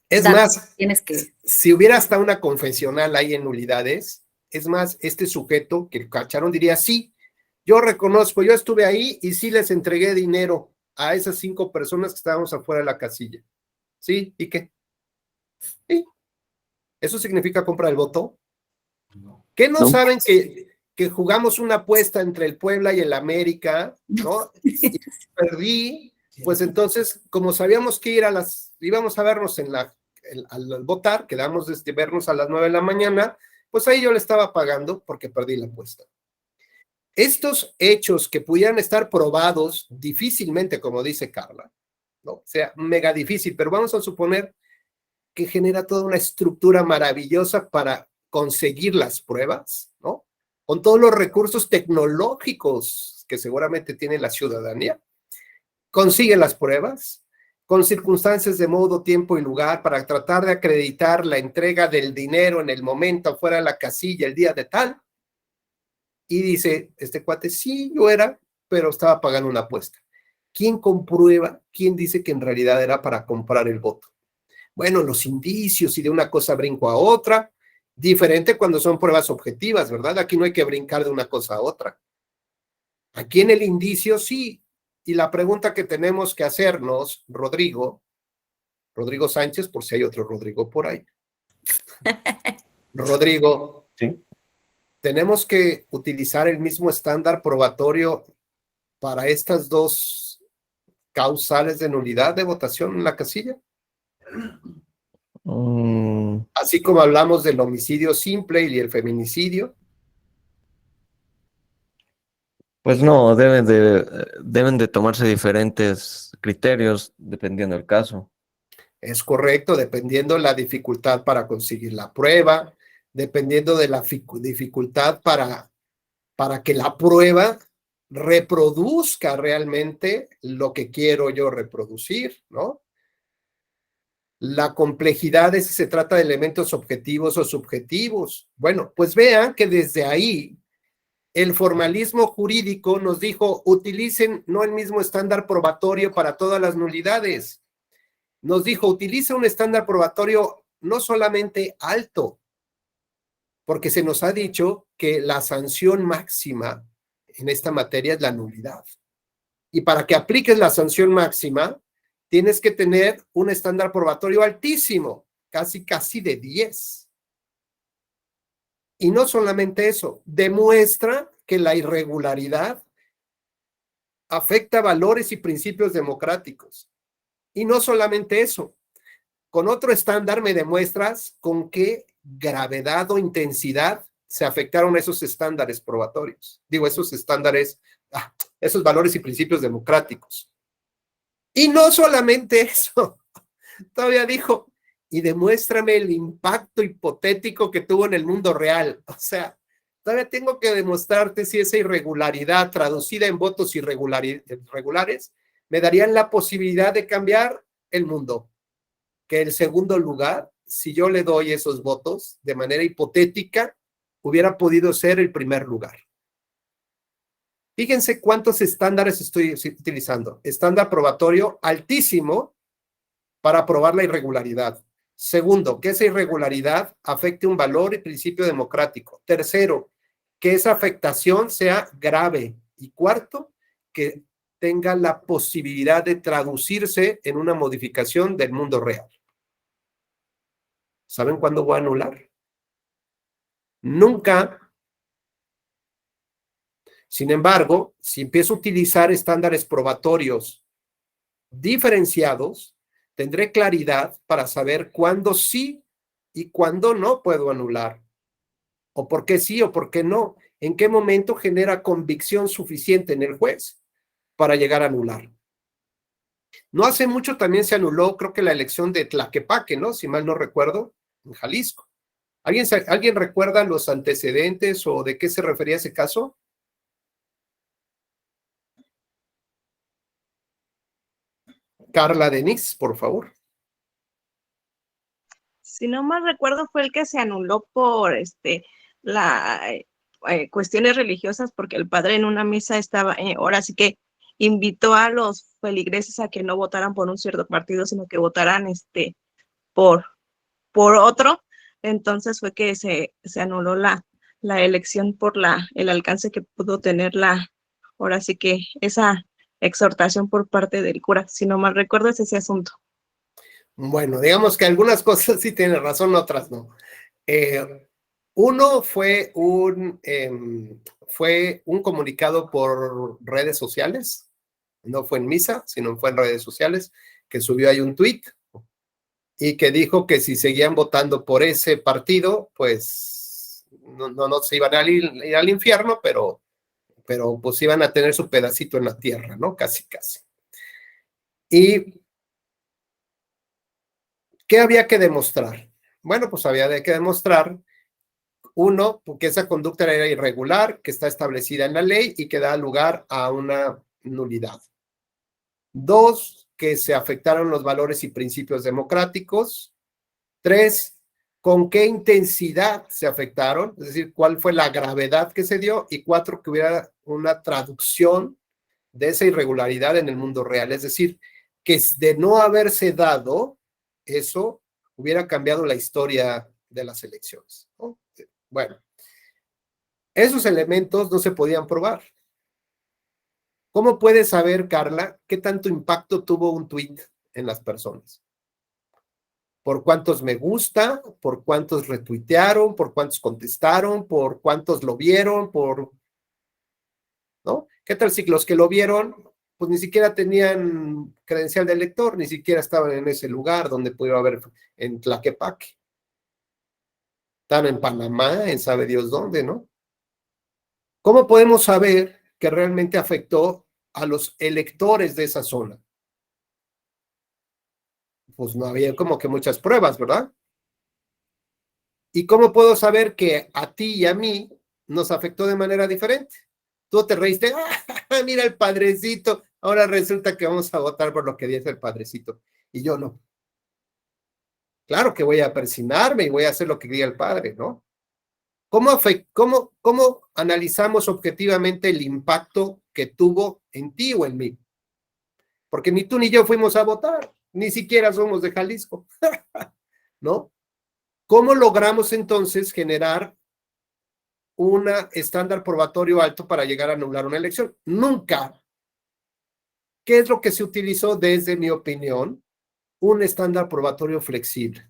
Es datos más, que tienes que... si hubiera hasta una confesional ahí en nulidades, es más, este sujeto que cacharon diría, sí, yo reconozco, yo estuve ahí y sí les entregué dinero a esas 5 personas que estábamos afuera de la casilla. ¿Sí? ¿Y qué? ¿Sí? ¿Eso significa compra del voto? ¿Qué no, No. saben que jugamos una apuesta entre el Puebla y el América, ¿no? Y perdí, pues entonces, como sabíamos que íbamos a vernos al votar, quedamos de vernos a las 9 de la mañana, pues ahí yo le estaba pagando porque perdí la apuesta. Estos hechos que pudieran estar probados difícilmente, como dice Carla, ¿no? O sea, mega difícil, pero vamos a suponer que genera toda una estructura maravillosa para conseguir las pruebas, ¿no? Con todos los recursos tecnológicos que seguramente tiene la ciudadanía, consigue las pruebas con circunstancias de modo, tiempo y lugar para tratar de acreditar la entrega del dinero en el momento afuera de la casilla el día de tal, y dice, este cuate, sí, yo era, pero estaba pagando una apuesta. ¿Quién comprueba? ¿Quién dice que en realidad era para comprar el voto? Bueno, los indicios y de una cosa brinco a otra, diferente cuando son pruebas objetivas, ¿verdad? Aquí no hay que brincar de una cosa a otra. Aquí en el indicio sí, Y la pregunta que tenemos que hacernos, Rodrigo Sánchez, por si hay otro Rodrigo por ahí. Rodrigo, ¿Sí? ¿tenemos que utilizar el mismo estándar probatorio para estas dos causales de nulidad de votación en la casilla? Así como hablamos del homicidio simple y el feminicidio. Pues no, deben de tomarse diferentes criterios dependiendo del caso. Es correcto, dependiendo la dificultad para conseguir la prueba, dependiendo de la dificultad para que la prueba reproduzca realmente lo que quiero yo reproducir, ¿no? La complejidad es si se trata de elementos objetivos o subjetivos. Bueno, pues vean que desde ahí el formalismo jurídico nos dijo, utilicen no el mismo estándar probatorio para todas las nulidades. Nos dijo, utiliza un estándar probatorio no solamente alto, porque se nos ha dicho que la sanción máxima en esta materia es la nulidad. Y para que apliques la sanción máxima, tienes que tener un estándar probatorio altísimo, casi de 10. Y no solamente eso, demuestra que la irregularidad afecta valores y principios democráticos. Y no solamente eso, con otro estándar me demuestras con qué gravedad o intensidad se afectaron esos estándares probatorios. Digo, esos estándares, esos valores y principios democráticos. Y no solamente eso, todavía dijo, y demuéstrame el impacto hipotético que tuvo en el mundo real. O sea, todavía tengo que demostrarte si esa irregularidad traducida en votos irregulares me darían la posibilidad de cambiar el mundo. Que en segundo lugar, si yo le doy esos votos de manera hipotética, hubiera podido ser el primer lugar. Fíjense cuántos estándares estoy utilizando. Estándar probatorio altísimo para probar la irregularidad. Segundo, que esa irregularidad afecte un valor y principio democrático. Tercero, que esa afectación sea grave. Y cuarto, que tenga la posibilidad de traducirse en una modificación del mundo real. ¿Saben cuándo voy a anular? Nunca. Sin embargo, si empiezo a utilizar estándares probatorios diferenciados, tendré claridad para saber cuándo sí y cuándo no puedo anular. O por qué sí o por qué no. En qué momento genera convicción suficiente en el juez para llegar a anular. No hace mucho también se anuló, creo que la elección de Tlaquepaque, ¿no? Si mal no recuerdo, en Jalisco. ¿Alguien recuerda los antecedentes o de qué se refería ese caso? Carla Denis, por favor. Si no mal recuerdo, fue el que se anuló por cuestiones religiosas, porque el padre en una misa estaba, ahora sí que invitó a los feligreses a que no votaran por un cierto partido, sino que votaran por otro. Entonces fue que se anuló la elección por el alcance que pudo tener ahora sí que esa exhortación por parte del cura. Si no mal recuerdo, es ese asunto. Bueno, digamos que algunas cosas sí tienen razón, otras no. Uno fue un comunicado por redes sociales, no fue en misa, sino fue en redes sociales, que subió ahí un tuit y que dijo que si seguían votando por ese partido, pues no se iban a ir al infierno, pero pues iban a tener su pedacito en la tierra, ¿no? Casi. ¿Y qué había que demostrar? Bueno, pues había que demostrar, uno, que esa conducta era irregular, que está establecida en la ley y que da lugar a una nulidad. Dos, que se afectaron los valores y principios democráticos. Tres, con qué intensidad se afectaron, es decir, cuál fue la gravedad que se dio. Y cuatro, que hubiera una traducción de esa irregularidad en el mundo real, es decir, que de no haberse dado eso, hubiera cambiado la historia de las elecciones, ¿no? Bueno, esos elementos no se podían probar. ¿Cómo puedes saber, Carla, qué tanto impacto tuvo un tweet en las personas? ¿Por cuántos me gusta? ¿Por cuántos retuitearon? ¿Por cuántos contestaron? ¿Por cuántos lo vieron? ¿No? ¿Qué tal si los que lo vieron, pues ni siquiera tenían credencial de lector, ni siquiera estaban en ese lugar donde pudieron haber en Tlaquepaque? Están en Panamá, en sabe Dios dónde, ¿no? ¿Cómo podemos saber que realmente afectó a los electores de esa zona? Pues no había como que muchas pruebas, ¿verdad? ¿Y cómo puedo saber que a ti y a mí nos afectó de manera diferente? Tú te reíste, ¡ah, mira el padrecito! Ahora resulta que vamos a votar por lo que dice el padrecito. Y yo no. Claro que voy a persignarme y voy a hacer lo que diga el padre, ¿no? ¿Cómo analizamos objetivamente el impacto que tuvo en ti o en mí? Porque ni tú ni yo fuimos a votar, ni siquiera somos de Jalisco, ¿no? ¿Cómo logramos entonces generar un estándar probatorio alto para llegar a anular una elección? Nunca. ¿Qué es lo que se utilizó desde mi opinión? Un estándar probatorio flexible.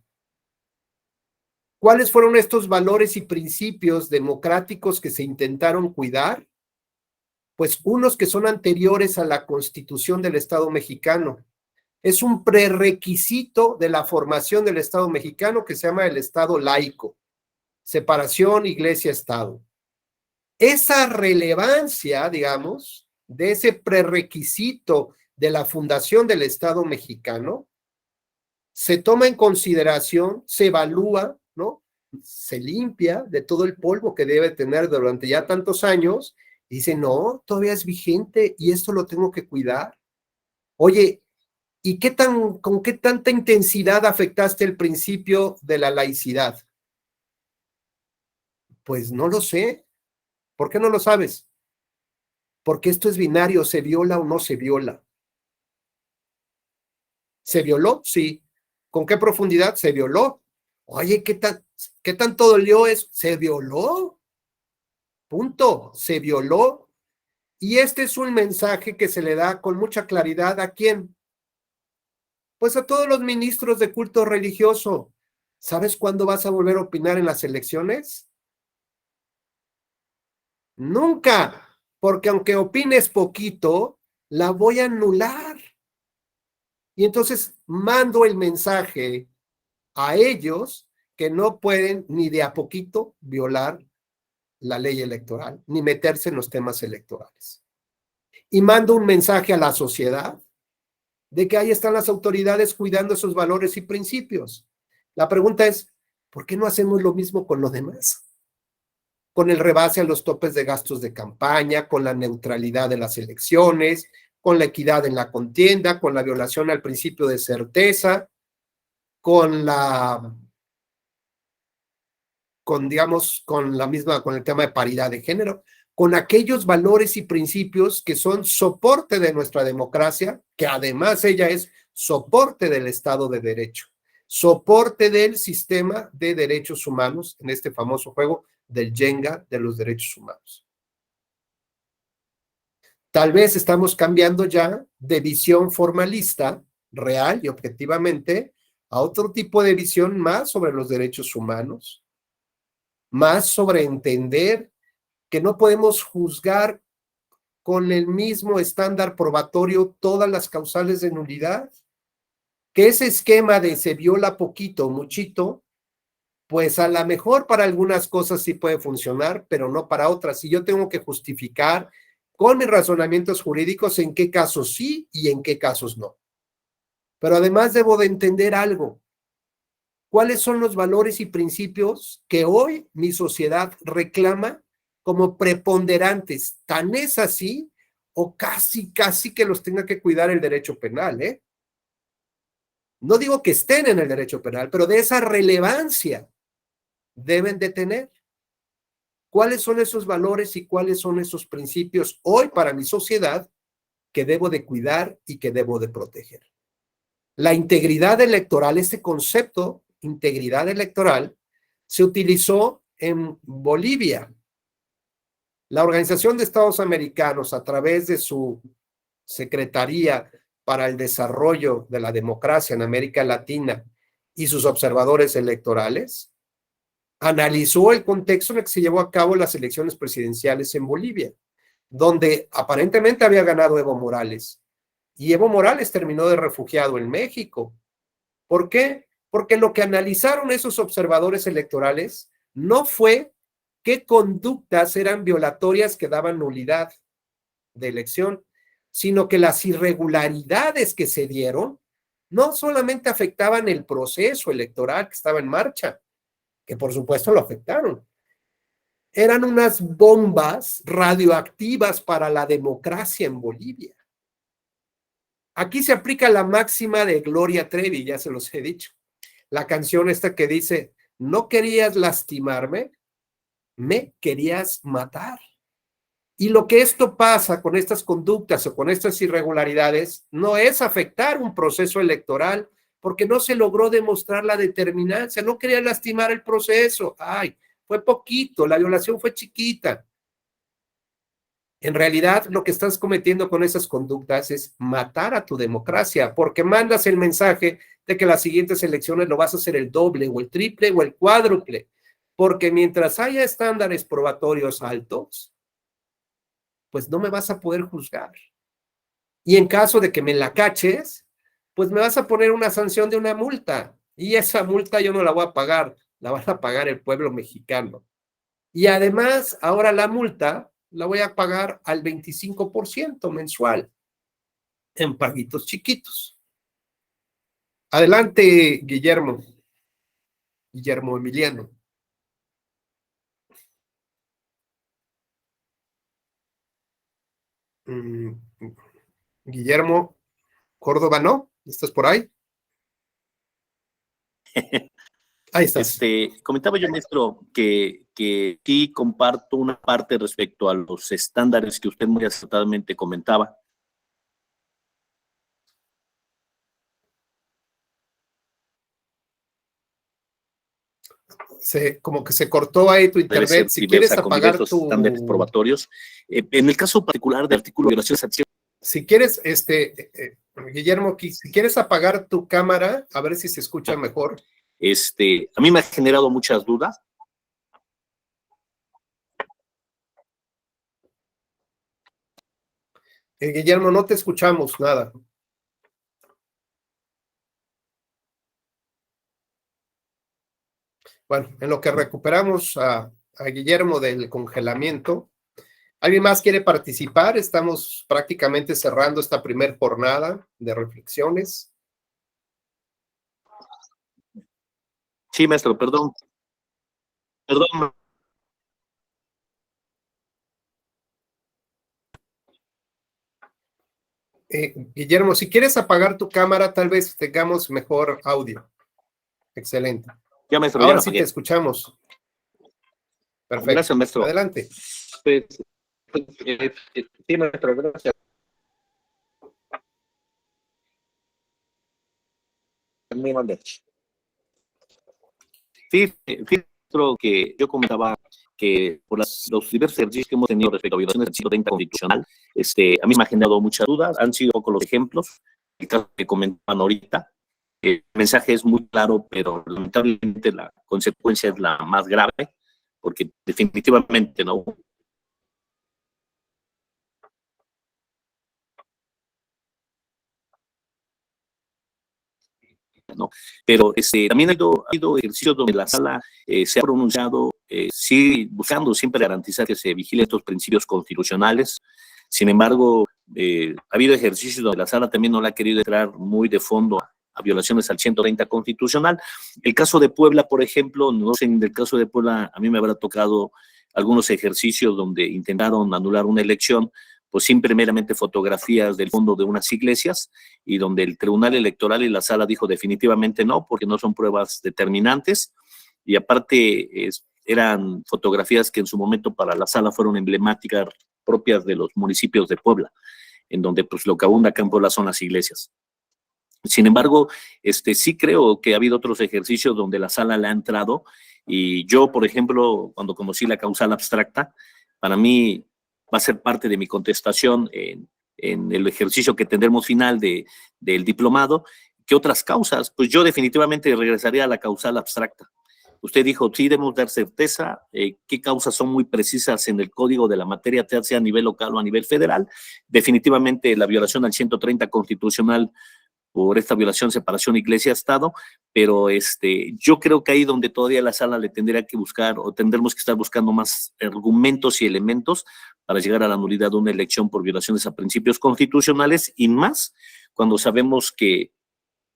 ¿Cuáles fueron estos valores y principios democráticos que se intentaron cuidar? Pues unos que son anteriores a la Constitución del Estado mexicano. Es un prerequisito de la formación del Estado mexicano que se llama el Estado laico, separación iglesia-Estado. Esa relevancia, digamos, de ese prerequisito de la fundación del Estado mexicano, se toma en consideración, se evalúa, ¿no? Se limpia de todo el polvo que debe tener durante ya tantos años, y dice, no, todavía es vigente y esto lo tengo que cuidar. Oye, ¿y con qué tanta intensidad afectaste el principio de la laicidad? Pues no lo sé. ¿Por qué no lo sabes? Porque esto es binario, ¿se viola o no se viola? ¿Se violó? Sí. ¿Con qué profundidad? Se violó. Oye, ¿qué tanto dolió eso? Se violó. Punto. Se violó. Y este es un mensaje que se le da con mucha claridad ¿a quién? Pues a todos los ministros de culto religioso. ¿Sabes cuándo vas a volver a opinar en las elecciones? Nunca, porque aunque opines poquito, la voy a anular. Y entonces mando el mensaje a ellos que no pueden ni de a poquito violar la ley electoral, ni meterse en los temas electorales. Y mando un mensaje a la sociedad de que ahí están las autoridades cuidando esos valores y principios. La pregunta es, ¿por qué no hacemos lo mismo con los demás? Con el rebase a los topes de gastos de campaña, con la neutralidad de las elecciones, con la equidad en la contienda, con la violación al principio de certeza, con el tema de paridad de género, con aquellos valores y principios que son soporte de nuestra democracia, que además ella es soporte del Estado de Derecho, soporte del sistema de derechos humanos en este famoso juego del Jenga de los derechos humanos. Tal vez estamos cambiando ya de visión formalista, real y objetivamente, a otro tipo de visión más sobre los derechos humanos, más sobre entender que no podemos juzgar con el mismo estándar probatorio todas las causales de nulidad, que ese esquema de se viola poquito o muchito, pues a lo mejor para algunas cosas sí puede funcionar, pero no para otras. Y yo tengo que justificar con mis razonamientos jurídicos en qué casos sí y en qué casos no. Pero además debo de entender algo. ¿Cuáles son los valores y principios que hoy mi sociedad reclama como preponderantes? Tan es así, o casi que los tenga que cuidar el derecho penal, ¿eh? No digo que estén en el derecho penal, pero de esa relevancia deben de tener. ¿Cuáles son esos valores y cuáles son esos principios hoy para mi sociedad que debo de cuidar y que debo de proteger? La integridad electoral, este concepto, integridad electoral, se utilizó en Bolivia. La Organización de Estados Americanos, a través de su Secretaría para el Desarrollo de la Democracia en América Latina y sus observadores electorales, analizó el contexto en el que se llevó a cabo las elecciones presidenciales en Bolivia, donde aparentemente había ganado Evo Morales. Y Evo Morales terminó de refugiado en México. ¿Por qué? Porque lo que analizaron esos observadores electorales no fue qué conductas eran violatorias que daban nulidad de elección, sino que las irregularidades que se dieron no solamente afectaban el proceso electoral que estaba en marcha, que por supuesto lo afectaron, eran unas bombas radioactivas para la democracia en Bolivia. Aquí se aplica la máxima de Gloria Trevi, ya se los he dicho. La canción esta que dice, no querías lastimarme, me querías matar. Y lo que esto pasa con estas conductas o con estas irregularidades no es afectar un proceso electoral, porque no se logró demostrar la determinancia, no quería lastimar el proceso. Ay, fue poquito, la violación fue chiquita. En realidad, lo que estás cometiendo con esas conductas es matar a tu democracia, porque mandas el mensaje de que las siguientes elecciones lo vas a hacer el doble, o el triple, o el cuádruple, porque mientras haya estándares probatorios altos, pues no me vas a poder juzgar. Y en caso de que me la caches, pues me vas a poner una sanción de una multa, y esa multa yo no la voy a pagar, la van a pagar el pueblo mexicano. Y además, ahora la multa la voy a pagar al 25% mensual, en paguitos chiquitos. Adelante, Guillermo Emiliano. Guillermo Córdoba, ¿no? ¿Estás por ahí? Ahí estás. Comentaba yo, maestro, que sí comparto una parte respecto a los estándares que usted muy acertadamente comentaba. Como que se cortó ahí tu internet. Si quieres apagar tu estándares probatorios. En el caso particular del artículo de violaciones a acción. Si quieres, Guillermo, si quieres apagar tu cámara, a ver si se escucha mejor. A mí me ha generado muchas dudas. Guillermo, no te escuchamos nada. Bueno, en lo que recuperamos a Guillermo del congelamiento, ¿alguien más quiere participar? Estamos prácticamente cerrando esta primera jornada de reflexiones. Sí, maestro, perdón. Guillermo, si quieres apagar tu cámara, tal vez tengamos mejor audio. Excelente. Ya, maestro, ahora ya sí te escuchamos. Perfecto. Gracias, maestro. Adelante. Sí, maestro, gracias. Sí, maestro, que yo comentaba que por los diversos ejercicios que hemos tenido respecto a violaciones del 130 constitucional, a mí me ha generado muchas dudas, han sido poco los ejemplos, el caso que comentaban ahorita. El mensaje es muy claro, pero lamentablemente la consecuencia es la más grave, porque definitivamente no. ¿No? Pero también ha habido ejercicios donde la sala se ha pronunciado, sí, buscando siempre garantizar que se vigilen estos principios constitucionales. Sin embargo, ha habido ejercicios donde la sala también no le ha querido entrar muy de fondo a violaciones al 130 constitucional. El caso de Puebla, por ejemplo, no sé, en el caso de Puebla a mí me habrá tocado algunos ejercicios donde intentaron anular una elección, pues sin primeramente fotografías del fondo de unas iglesias, y donde el Tribunal Electoral y la sala dijo definitivamente no, porque no son pruebas determinantes, y aparte eran fotografías que en su momento para la sala fueron emblemáticas propias de los municipios de Puebla, en donde pues lo que abunda acá en Puebla son las iglesias. Sin embargo, sí creo que ha habido otros ejercicios donde la sala le ha entrado, y yo, por ejemplo, cuando conocí la causal abstracta, para mí va a ser parte de mi contestación en el ejercicio que tendremos final del diplomado. ¿Qué otras causas? Pues yo definitivamente regresaría a la causal abstracta. Usted dijo, sí, debemos dar certeza, qué causas son muy precisas en el código de la materia, sea a nivel local o a nivel federal. Definitivamente la violación al 130 constitucional por esta violación, separación iglesia-estado, pero yo creo que ahí donde todavía la sala le tendría que buscar o tendremos que estar buscando más argumentos y elementos para llegar a la nulidad de una elección por violaciones a principios constitucionales, y más cuando sabemos que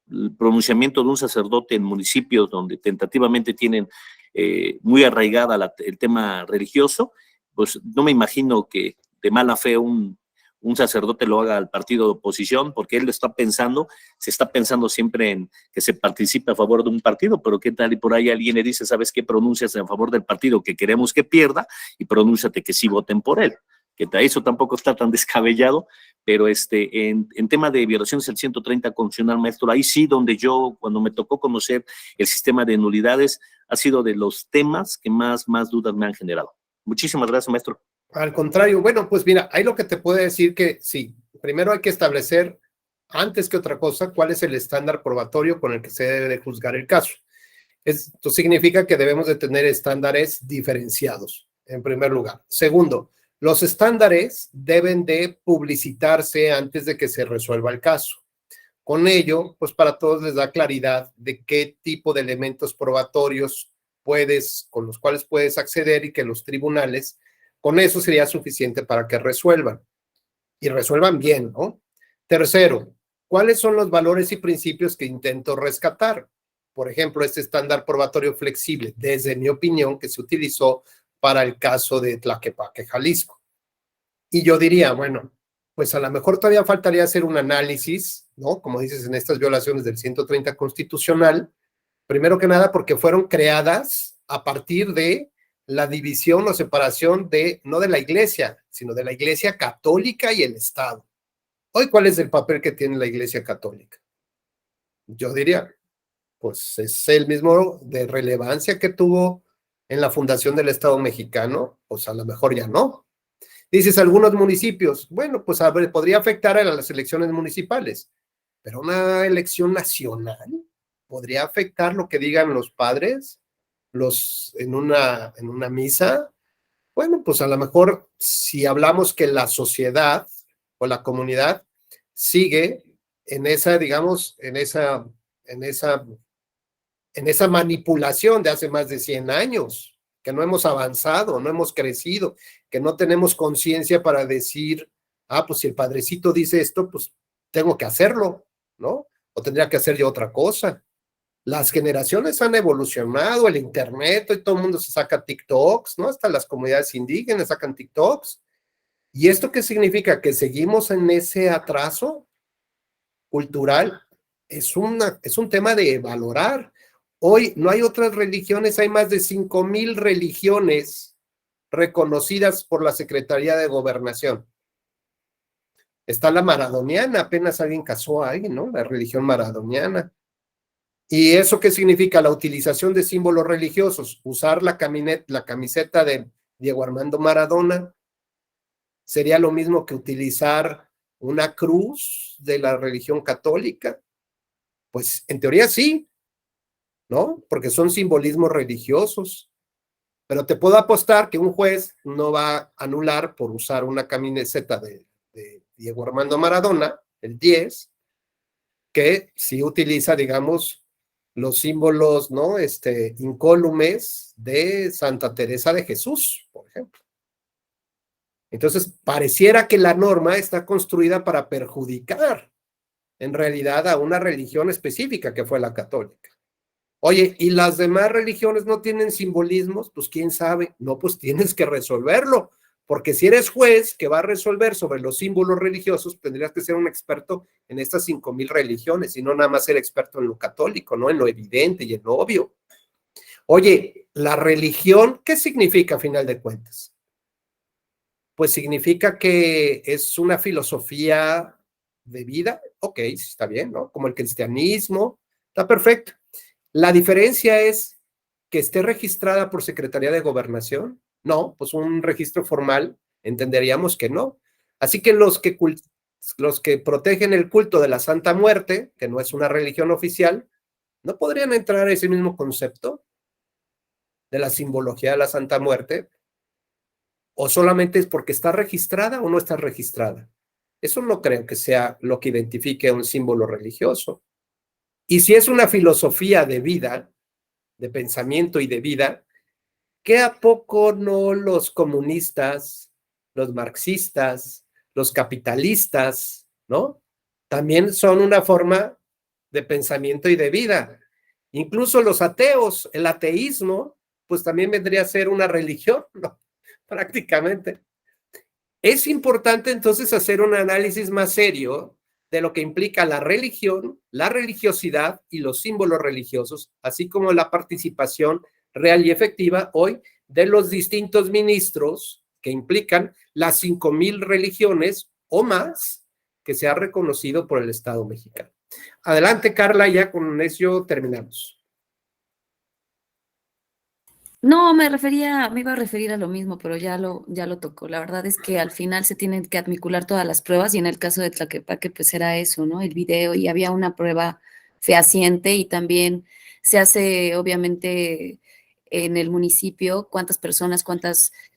el pronunciamiento de un sacerdote en municipios donde tentativamente tienen muy arraigada el tema religioso, pues no me imagino que de mala fe un sacerdote lo haga al partido de oposición, porque él se está pensando siempre en que se participe a favor de un partido, pero qué tal y por ahí alguien le dice, ¿sabes qué? Pronuncias a favor del partido que queremos que pierda y pronúnciate que sí voten por él. Que eso tampoco está tan descabellado, pero en tema de violaciones al 130 constitucional, maestro, ahí sí donde yo, cuando me tocó conocer el sistema de nulidades, ha sido de los temas que más dudas me han generado. Muchísimas gracias, maestro. Al contrario, bueno, pues mira, ahí lo que te puedo decir que sí, primero hay que establecer, antes que otra cosa, cuál es el estándar probatorio con el que se debe de juzgar el caso. Esto significa que debemos de tener estándares diferenciados, en primer lugar. Segundo, los estándares deben de publicitarse antes de que se resuelva el caso. Con ello, pues para todos les da claridad de qué tipo de elementos probatorios con los cuales puedes acceder, y que los tribunales, con eso sería suficiente para que resuelvan. Y resuelvan bien, ¿no? Tercero, ¿cuáles son los valores y principios que intento rescatar? Por ejemplo, este estándar probatorio flexible, desde mi opinión, que se utilizó para el caso de Tlaquepaque, Jalisco. Y yo diría, bueno, pues a lo mejor todavía faltaría hacer un análisis, ¿no? Como dices, en estas violaciones del 130 constitucional, primero que nada porque fueron creadas a partir de la división o separación no de la iglesia, sino de la iglesia católica y el Estado. Hoy, ¿cuál es el papel que tiene la iglesia católica? Yo diría, pues es el mismo de relevancia que tuvo en la fundación del Estado mexicano, pues a lo mejor ya no. Dices, algunos municipios, bueno, pues a ver, podría afectar a las elecciones municipales, pero una elección nacional podría afectar lo que digan los padres en una misa. Bueno, pues a lo mejor si hablamos que la sociedad o la comunidad sigue en esa, digamos, en esa manipulación de hace más de 100 años, que no hemos avanzado, no hemos crecido, que no tenemos conciencia para decir, pues si el padrecito dice esto, pues tengo que hacerlo, ¿no? O tendría que hacer yo otra cosa. Las generaciones han evolucionado, el internet, y todo el mundo se saca TikToks, ¿no? Hasta las comunidades indígenas sacan TikToks. ¿Y esto qué significa? Que seguimos en ese atraso cultural. Es un tema de valorar. Hoy no hay otras religiones, hay más de 5,000 religiones reconocidas por la Secretaría de Gobernación. Está la maradoniana, apenas alguien casó ahí, ¿no? La religión maradoniana. ¿Y eso qué significa? La utilización de símbolos religiosos. Usar la camiseta de Diego Armando Maradona sería lo mismo que utilizar una cruz de la religión católica. Pues en teoría sí, ¿no? Porque son simbolismos religiosos. Pero te puedo apostar que un juez no va a anular por usar una camiseta de Diego Armando Maradona, el 10, que sí utiliza, digamos, los símbolos, ¿no? Incólumes de Santa Teresa de Jesús, por ejemplo. Entonces, pareciera que la norma está construida para perjudicar, en realidad, a una religión específica que fue la católica. Oye, ¿y las demás religiones no tienen simbolismos? Pues quién sabe. No, pues tienes que resolverlo, porque si eres juez que va a resolver sobre los símbolos religiosos, tendrías que ser un experto en estas 5,000 religiones y no nada más ser experto en lo católico, ¿no? En lo evidente y en lo obvio. Oye, la religión, ¿qué significa a final de cuentas? Pues significa que es una filosofía de vida. Ok, está bien, ¿no? Como el cristianismo, está perfecto. La diferencia es que esté registrada por Secretaría de Gobernación. No, pues un registro formal entenderíamos que no. Así que los que protegen el culto de la Santa Muerte, que no es una religión oficial, ¿no podrían entrar a ese mismo concepto de la simbología de la Santa Muerte? ¿O solamente es porque está registrada o no está registrada? Eso no creo que sea lo que identifique a un símbolo religioso. Y si es una filosofía de vida, de pensamiento y de vida, ¿qué a poco no los comunistas, los marxistas, los capitalistas, ¿no? También son una forma de pensamiento y de vida. Incluso los ateos, el ateísmo, pues también vendría a ser una religión, ¿no? Prácticamente. Es importante entonces hacer un análisis más serio de lo que implica la religión, la religiosidad y los símbolos religiosos, así como la participación real y efectiva hoy de los distintos ministros que implican las 5,000 religiones o más que se ha reconocido por el Estado mexicano. Adelante, Carla, ya con eso terminamos. No, me iba a referir a lo mismo, pero ya lo tocó. La verdad es que al final se tienen que admicular todas las pruebas y en el caso de Tlaquepaque pues era eso, ¿no? El video y había una prueba fehaciente y también se hace obviamente en el municipio cuántas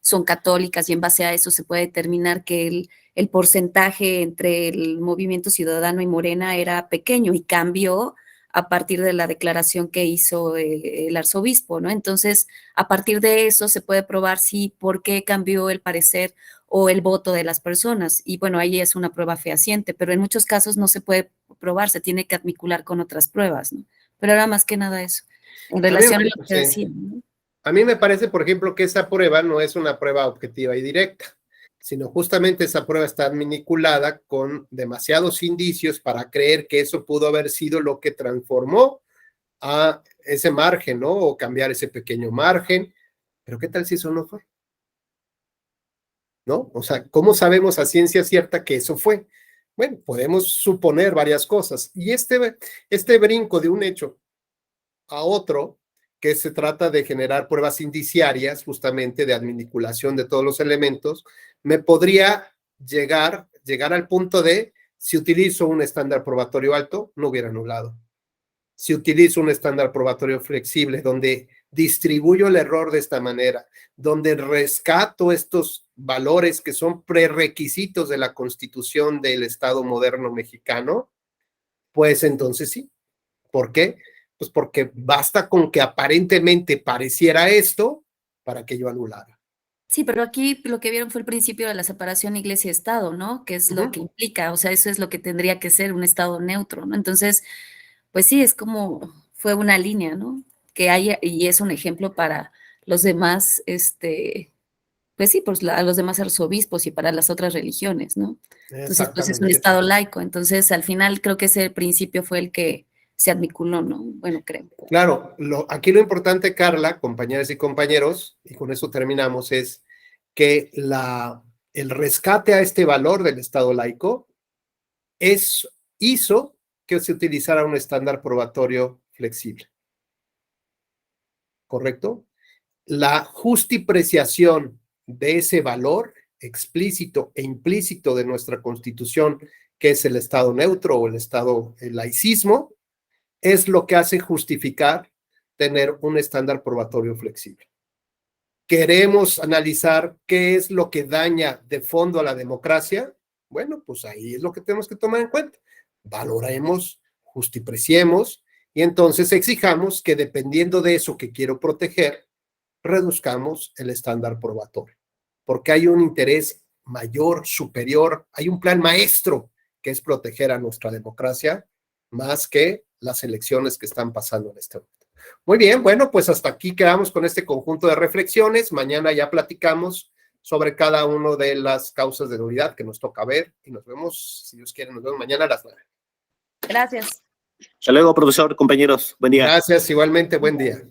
son católicas y en base a eso se puede determinar que el porcentaje entre el Movimiento Ciudadano y Morena era pequeño y cambió a partir de la declaración que hizo el arzobispo, ¿no? Entonces, a partir de eso se puede probar por qué cambió el parecer o el voto de las personas. Y bueno, ahí es una prueba fehaciente, pero en muchos casos no se puede probar, se tiene que admicular con otras pruebas, ¿no? Pero ahora más que nada eso, en relación a lo que decía, ¿no? A mí me parece, por ejemplo, que esa prueba no es una prueba objetiva y directa, sino justamente esa prueba está admiculada con demasiados indicios para creer que eso pudo haber sido lo que transformó a ese margen, ¿no? O cambiar ese pequeño margen. Pero ¿qué tal si eso no fue? ¿No? O sea, ¿cómo sabemos a ciencia cierta que eso fue? Bueno, podemos suponer varias cosas. Y este brinco de un hecho a otro, que se trata de generar pruebas indiciarias, justamente de adminiculación de todos los elementos, me podría llegar al punto de, si utilizo un estándar probatorio alto, no hubiera anulado. Si utilizo un estándar probatorio flexible, donde distribuyo el error de esta manera, donde rescato estos valores que son prerequisitos de la Constitución del Estado moderno mexicano, pues entonces sí. ¿Por qué? Pues porque basta con que aparentemente pareciera esto para que yo anulara. Sí, pero aquí lo que vieron fue el principio de la separación iglesia-estado, ¿no? Que es lo que implica, o sea, eso es lo que tendría que ser un estado neutro, ¿no? Entonces, pues sí, fue una línea, ¿no? Que hay, y es un ejemplo para los demás, pues sí, pues a los demás arzobispos y para las otras religiones, ¿no? Entonces, pues es un estado laico, entonces al final creo que ese principio fue el que se admiculó, ¿no? Bueno, creo. Claro, aquí lo importante, Carla, compañeras y compañeros, y con eso terminamos, es que el rescate a este valor del Estado laico hizo que se utilizara un estándar probatorio flexible. ¿Correcto? La justipreciación de ese valor explícito e implícito de nuestra Constitución, que es el Estado neutro o el laicismo, es lo que hace justificar tener un estándar probatorio flexible. ¿Queremos analizar qué es lo que daña de fondo a la democracia? Bueno, pues ahí es lo que tenemos que tomar en cuenta. Valoremos, justipreciemos y entonces exijamos que dependiendo de eso que quiero proteger, reduzcamos el estándar probatorio, porque hay un interés mayor, superior, hay un plan maestro que es proteger a nuestra democracia más que las elecciones que están pasando en este momento. Muy bien, bueno, pues hasta aquí quedamos con este conjunto de reflexiones. Mañana ya platicamos sobre cada una de las causas de nulidad que nos toca ver y nos vemos, si Dios quiere, nos vemos mañana a las 9. Gracias. Hasta luego, profesor, compañeros. Buen día. Gracias, igualmente, buen día.